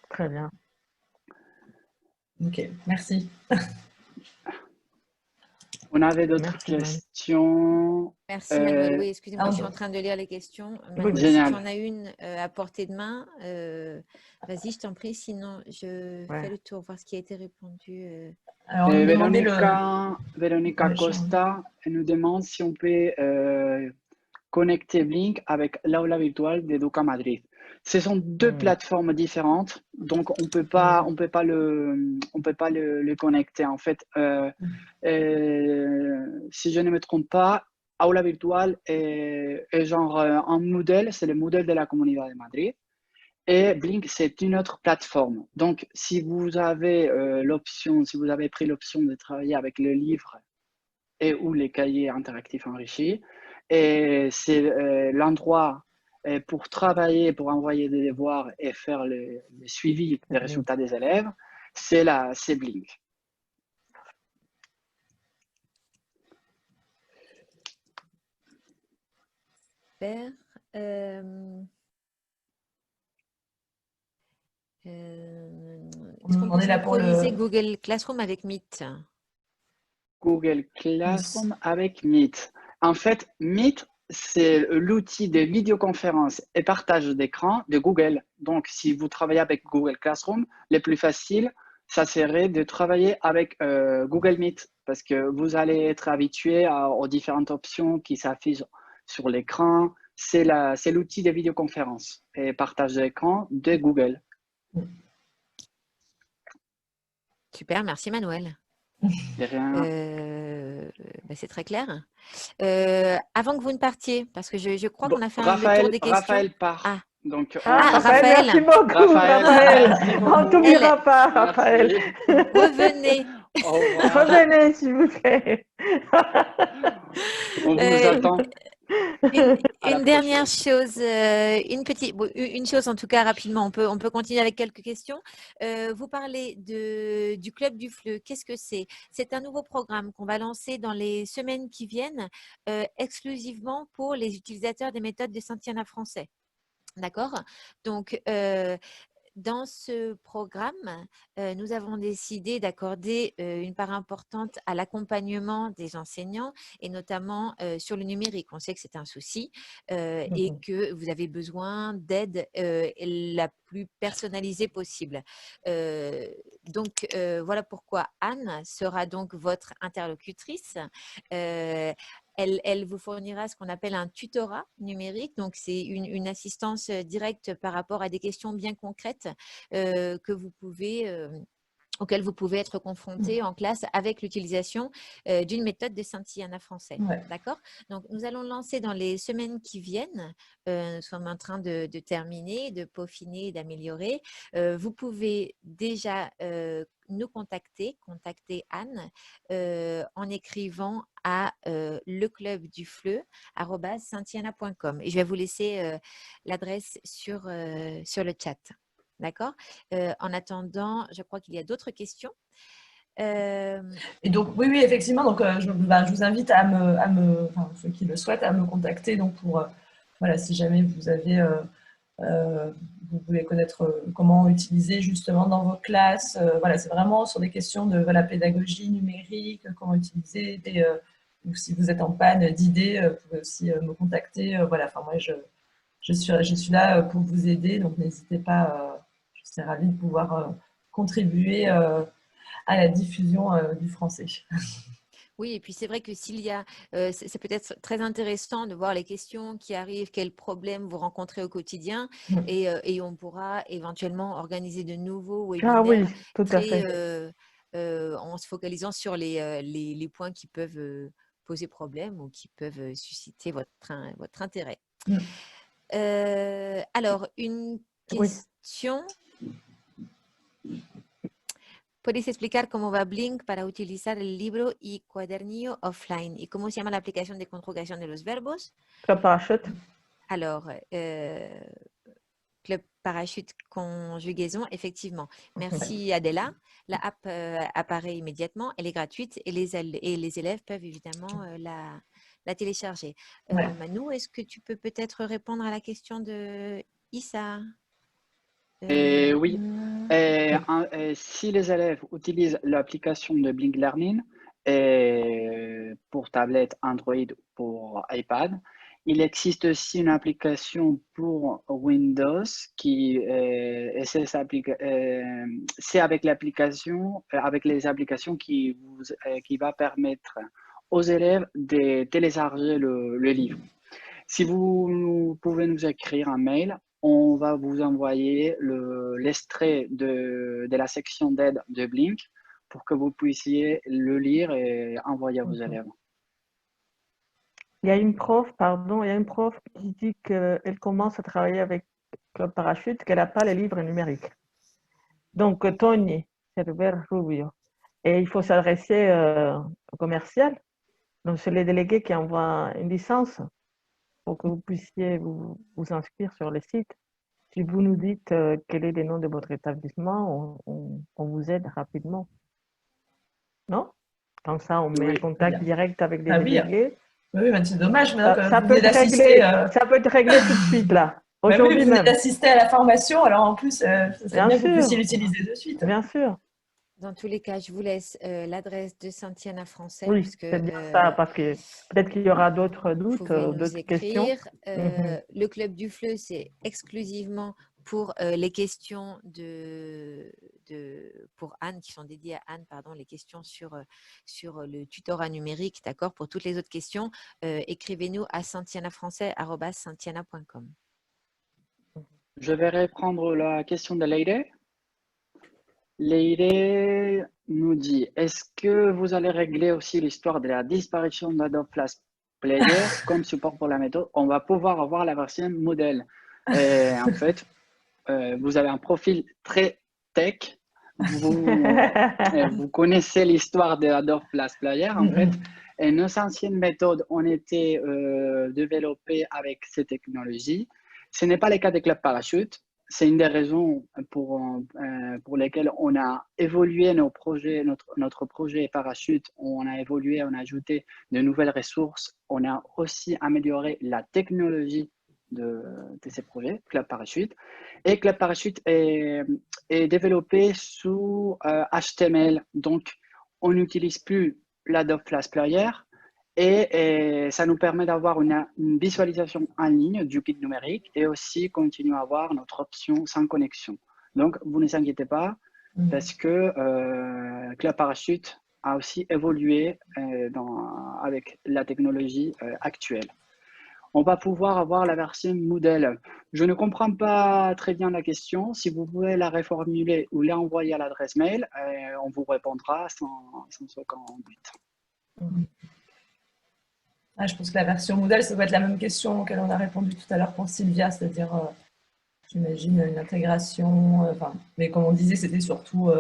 Très bien. Ok, merci. On avait d'autres questions. Merci Manuel. Oui, excusez-moi, je suis en train de lire les questions. Manuel, si tu en as une à portée de main, vas-y, je t'en prie. Sinon, je fais le tour, voir ce qui a été répondu. Alors, Véronica Costa nous demande si on peut connecter Blink avec l'aula virtuelle d'Educa Madrid. Ce sont deux plateformes différentes, donc on peut pas le connecter. En fait, si je ne me trompe pas, Aula Virtual est genre un modèle, c'est le modèle de la Comunidad de Madrid. Et Blink, c'est une autre plateforme. Donc, si vous avez si vous avez pris l'option de travailler avec le livre et ou les cahiers interactifs enrichis, et c'est l'endroit pour travailler, pour envoyer des devoirs et faire le suivi des résultats des élèves, c'est Blink. Super. Est-ce qu'on peut synchroniser Google Classroom avec Meet? Google Classroom avec Meet. En fait, Meet, c'est l'outil de vidéoconférence et partage d'écran de Google. Donc, si vous travaillez avec Google Classroom, le plus facile, ça serait de travailler avec Google Meet parce que vous allez être habitué aux différentes options qui s'affichent sur l'écran. C'est l'outil de vidéoconférence et partage d'écran de Google. Super, merci Manuel. De rien. C'est très clair. Avant que vous ne partiez, parce que je crois qu'on a fait le tour des questions. Raphaël part. Ah. Donc, Raphaël. Merci beaucoup, Raphaël. On ne t'oubliera pas, Raphaël. Revenez. Revenez, s'il vous plaît. On vous attend. Une dernière chose, une chose en tout cas rapidement, on peut continuer avec quelques questions. Vous parlez du Club du FLE, qu'est-ce que c'est? C'est un nouveau programme qu'on va lancer dans les semaines qui viennent, exclusivement pour les utilisateurs des méthodes de Santillana français. D'accord? Donc, dans ce programme, nous avons décidé d'accorder une part importante à l'accompagnement des enseignants et notamment sur le numérique. On sait que c'est un souci et que vous avez besoin d'aide la plus personnalisée possible. Donc, voilà pourquoi Anne sera donc votre interlocutrice. Elle vous fournira ce qu'on appelle un tutorat numérique. Donc, c'est une assistance directe par rapport à des questions bien concrètes auxquelles vous pouvez être confronté en classe avec l'utilisation d'une méthode de Santillana français. Ouais. D'accord? Donc, nous allons lancer dans les semaines qui viennent. Nous sommes en train de terminer, de peaufiner, d'améliorer. Vous pouvez déjà nous contacter Anne en écrivant à leclubdufleu@saintiana.com. Et je vais vous laisser l'adresse sur le chat. D'accord? En attendant, je crois qu'il y a d'autres questions. Et donc, oui, effectivement, donc, je vous invite enfin, ceux qui le souhaitent, à me contacter donc pour, voilà, si jamais vous avez, vous voulez connaître comment utiliser justement dans vos classes. Voilà, c'est vraiment sur des questions de voilà, pédagogie numérique, comment utiliser, ou si vous êtes en panne d'idées, vous pouvez aussi me contacter. Voilà, enfin, moi, je suis là pour vous aider, donc n'hésitez pas, je serai ravie de pouvoir contribuer à la diffusion du français. Oui, et puis c'est vrai que s'il y a, c'est peut-être très intéressant de voir les questions qui arrivent, quels problèmes vous rencontrez au quotidien, et on pourra éventuellement organiser de nouveaux webinaires Ah oui, tout à fait. en se focalisant sur les points qui peuvent poser problème ou qui peuvent susciter votre intérêt. Alors, une question. ¿Puedes explicar cómo va Blink para utilizar el libro y cuadernillo offline? ¿Y cómo se llama la aplicación de conjugación de los verbos? Club Parachute. Alors, Club Parachute conjugaison, effectivement. Merci Adela. La app apparaît immédiatement, elle est gratuite et les élèves peuvent évidemment la télécharger. Manu, est-ce que tu peux peut-être répondre à la question de Issa? Oui. Si les élèves utilisent l'application de Blink Learning pour tablette Android, pour iPad, il existe aussi une application pour Windows c'est avec les applications qui va permettre aux élèves de télécharger le livre. Si vous pouvez nous écrire un mail, on va vous envoyer l'extrait de la section d'aide de Blink pour que vous puissiez le lire et envoyer à vos élèves. Il y a une prof qui dit qu'elle commence à travailler avec Club Parachute, qu'elle n'a pas les livres numériques. Donc, Tony Cerver Rubio. Et il faut s'adresser au commercial. Donc, c'est les délégués qui envoient une licence pour que vous puissiez vous inscrire sur le site. Si vous nous dites quel est le nom de votre établissement, on vous aide rapidement. Non? Comme ça, on met en contact direct avec les délégués. Oui, mais c'est dommage. Ça peut être réglé tout de suite, là. Aujourd'hui vous venez d'assister à la formation, alors en plus, ça serait bien que vous puissiez l'utiliser de suite. Bien sûr. Dans tous les cas, je vous laisse l'adresse de Saintiana Français. Oui, c'est bien ça, parce que peut-être qu'il y aura d'autres doutes, d'autres questions. Le Club du Fleu, c'est exclusivement pour les questions pour Anne, qui sont dédiées à Anne, pardon, les questions sur le tutorat numérique, d'accord. Pour toutes les autres questions, écrivez-nous à saintianafrançais@saintiana.com. Je vais reprendre la question de Leire. Leire nous dit, est-ce que vous allez régler aussi l'histoire de la disparition d'Adobe Flash Player comme support pour la méthode? On va pouvoir avoir la version modèle. Et en fait, vous avez un profil très tech. Vous connaissez l'histoire de Adobe Flash Player, en fait. Et nos anciennes méthodes ont été développées avec ces technologies. Ce n'est pas le cas de Club Parachute. C'est une des raisons pour lesquelles on a évolué notre projet Parachute. On a évolué, on a ajouté de nouvelles ressources. On a aussi amélioré la technologie de ces projets, Club Parachute. Et Club Parachute est développé sous HTML. Donc, on n'utilise plus l'Adobe Flash Player. Et ça nous permet d'avoir une visualisation en ligne du guide numérique et aussi continuer à avoir notre option sans connexion. Donc, vous ne vous inquiétez pas parce que Club Parachute a aussi évolué avec la technologie actuelle. On va pouvoir avoir la version modèle. Je ne comprends pas très bien la question. Si vous pouvez la reformuler ou l'envoyer à l'adresse mail, on vous répondra sans aucun doute. Je pense que la version modèle, ça doit être la même question auquel on a répondu tout à l'heure pour Sylvia, c'est-à-dire, j'imagine, une intégration. Mais comme on disait, c'était surtout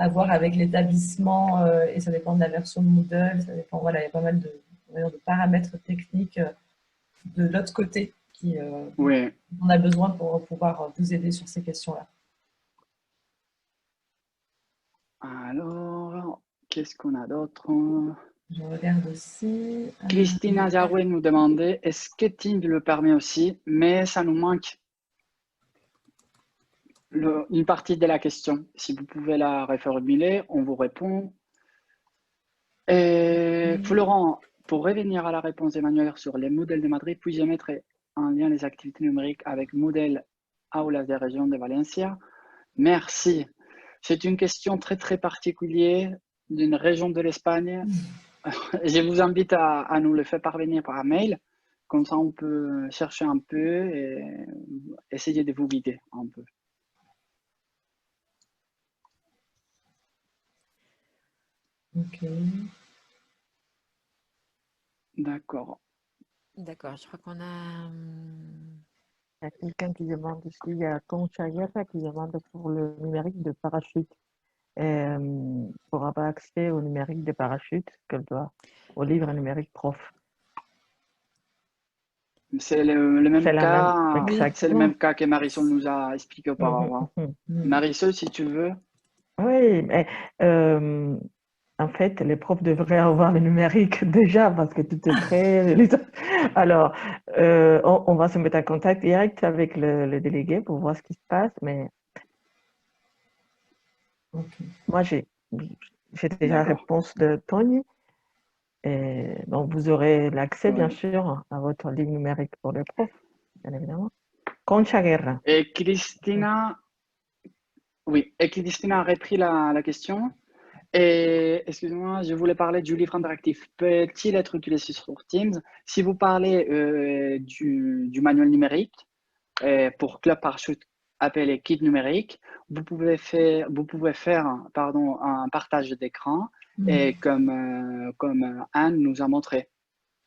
à voir avec l'établissement et ça dépend de la version de Moodle, ça dépend, voilà, il y a pas mal de paramètres techniques de l'autre côté qui Oui. on a besoin pour pouvoir vous aider sur ces questions-là. Alors, qu'est-ce qu'on a d'autre? Je regarde aussi. Christina Jarouet nous demandait, est-ce que Teams le permet aussi? Mais ça nous manque une partie de la question. Si vous pouvez la reformuler, on vous répond. Et Florent, pour revenir à la réponse d'Emmanuel sur les modèles de Madrid, puis-je mettre en lien les activités numériques avec modèle Aulas des régions de Valencia? Merci. C'est une question très, très particulière d'une région de l'Espagne. Je vous invite à nous le faire parvenir par mail. Comme ça, on peut chercher un peu et essayer de vous guider un peu. Ok. D'accord. D'accord, je crois qu'on a... Il y a quelqu'un qui demande ici, il y a Concha Guerra qui demande pour le numérique de parachute. Pour avoir accès au numérique de parachute, qu'elle doit au livre numérique prof. C'est le même cas, c'est le exactement. même cas que Marisol nous a expliqué auparavant. Marisol, si tu veux. Oui, mais en fait, les profs devraient avoir le numérique déjà parce que tout est prêt. Alors, on va se mettre en contact direct avec le délégué pour voir ce qui se passe, mais moi, j'ai déjà la réponse de Tony. Et donc, vous aurez l'accès, bien sûr, à votre livre numérique pour les profs, bien évidemment. Concha Guerra. Et Christina, oui, et Christina a repris la question. Et excusez-moi, je voulais parler du livre interactif. Peut-il être utilisé sur Teams? Si vous parlez du manuel numérique pour Club Parachute appelé Kit numérique, vous pouvez faire un partage d'écran et comme Anne nous a montré.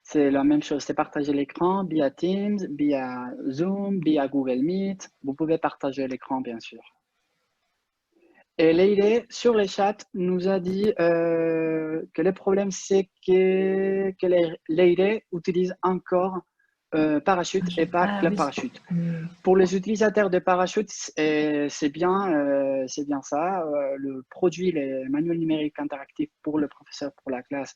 C'est la même chose, c'est partager l'écran via Teams, via Zoom, via Google Meet. Vous pouvez partager l'écran, bien sûr. Et Leïlé, sur les chats, nous a dit que le problème, c'est que Leïlé utilise encore Parachute et pas Club Parachute. Pour les utilisateurs de Parachute, c'est bien ça. Le produit, les manuels numériques interactifs pour le professeur, pour la classe,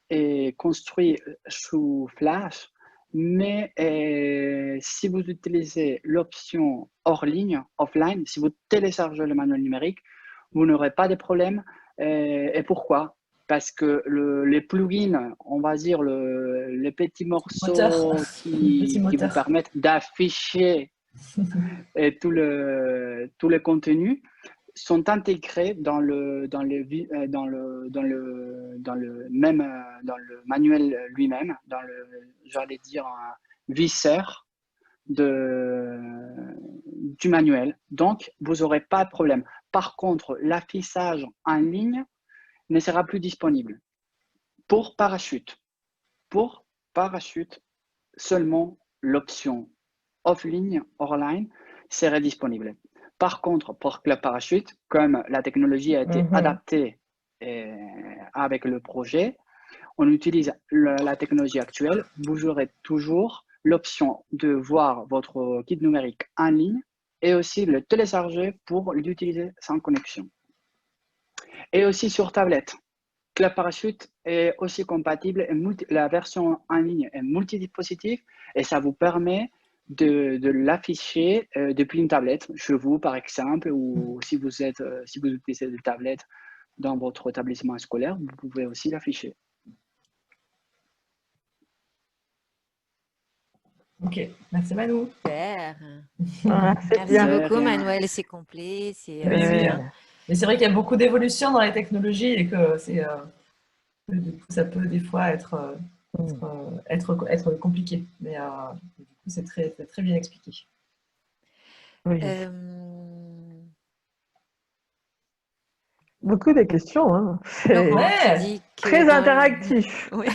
est construit sous Flash. Mais si vous utilisez l'option hors ligne, offline, si vous téléchargez le manuel numérique, vous n'aurez pas de problème. Et pourquoi? Parce que les plugins, on va dire les petits morceaux qui vous permettent d'afficher tout le contenu sont intégrés dans le manuel lui-même, j'allais dire, un visseur du manuel. Donc, vous n'aurez pas de problème. Par contre, l'affichage en ligne ne sera plus disponible. Pour Parachute, seulement l'option offline, hors-line, serait disponible. Par contre, pour Club Parachute, comme la technologie a été adaptée avec le projet, on utilise la technologie actuelle. Vous aurez toujours l'option de voir votre kit numérique en ligne et aussi le télécharger pour l'utiliser sans connexion. Et aussi sur tablette. Club Parachute est aussi compatible, la version en ligne est multidispositif et ça vous permet de l'afficher depuis une tablette, chez vous par exemple, ou si vous utilisez des tablettes dans votre établissement scolaire, vous pouvez aussi l'afficher. Ok, merci Manu. Super. Merci beaucoup Manuel, c'est complet. Bien. Mais c'est vrai qu'il y a beaucoup d'évolution dans les technologies et que ça peut des fois être compliqué. Mais du coup, c'est très bien expliqué. Oui. Beaucoup de questions. Hein. C'est très interactif. Oui.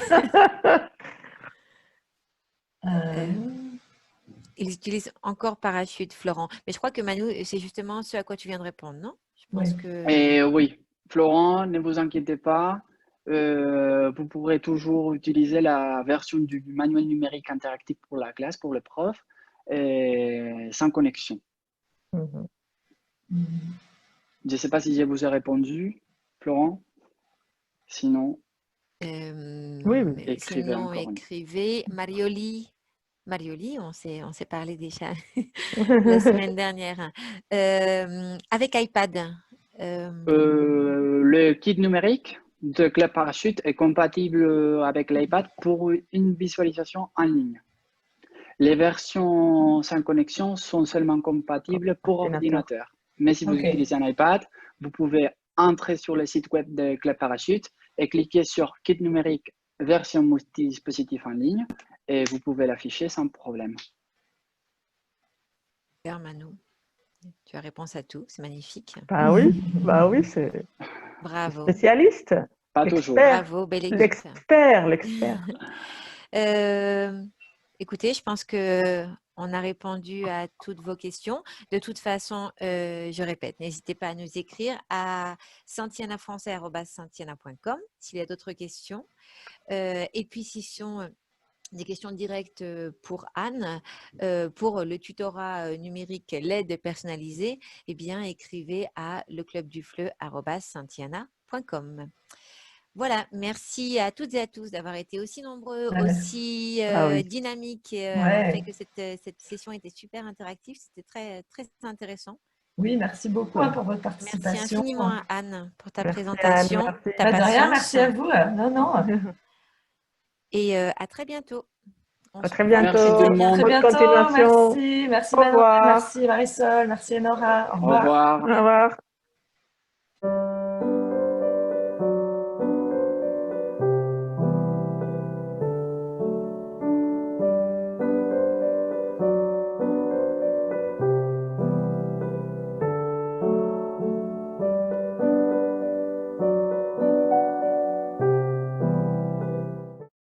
Ils utilisent encore Parachute, Florent. Mais je crois que Manu, c'est justement ce à quoi tu viens de répondre, non? Je pense que... Oui, Florent, ne vous inquiétez pas. Vous pourrez toujours utiliser la version du manuel numérique interactif pour la classe, pour le prof, sans connexion. Mhm. Je ne sais pas si je vous ai répondu, Florent. Sinon, Oui. écrivez sinon, encore une. écrivez. Marioli, on s'est parlé déjà la semaine dernière. Avec iPad. Le kit numérique de Club Parachute est compatible avec l'iPad pour une visualisation en ligne. Les versions sans connexion sont seulement compatibles pour ordinateur. Mais si vous utilisez un iPad, vous pouvez entrer sur le site web de Club Parachute et cliquer sur Kit numérique version multidispositif en ligne et vous pouvez l'afficher sans problème. Super, Manu. Tu as réponse à tout, c'est magnifique. Bah oui, c'est Bravo. spécialiste. Pas toujours. Bravo, belle équipe. L'expert. Écoutez, je pense qu'on a répondu à toutes vos questions. De toute façon, je répète, n'hésitez pas à nous écrire à santianafrançais@santiana.com s'il y a d'autres questions. Et puis, si ce sont des questions directes pour Anne, pour le tutorat numérique, l'aide personnalisée, eh bien, écrivez à leclubdufleu@santiana.com. Voilà, merci à toutes et à tous d'avoir été aussi nombreux, aussi dynamiques. On fait que cette session était super interactive, c'était très, très intéressant. Oui, merci beaucoup pour votre participation. Merci infiniment Anne pour ta Merci, présentation, Anne, merci. ta De patience. rien, merci à vous. Non. Et à très bientôt. À très bientôt. Merci tout le monde. À très bientôt. Continuation. Merci Au revoir. Merci Marisol, merci Enora. Au revoir. Au revoir.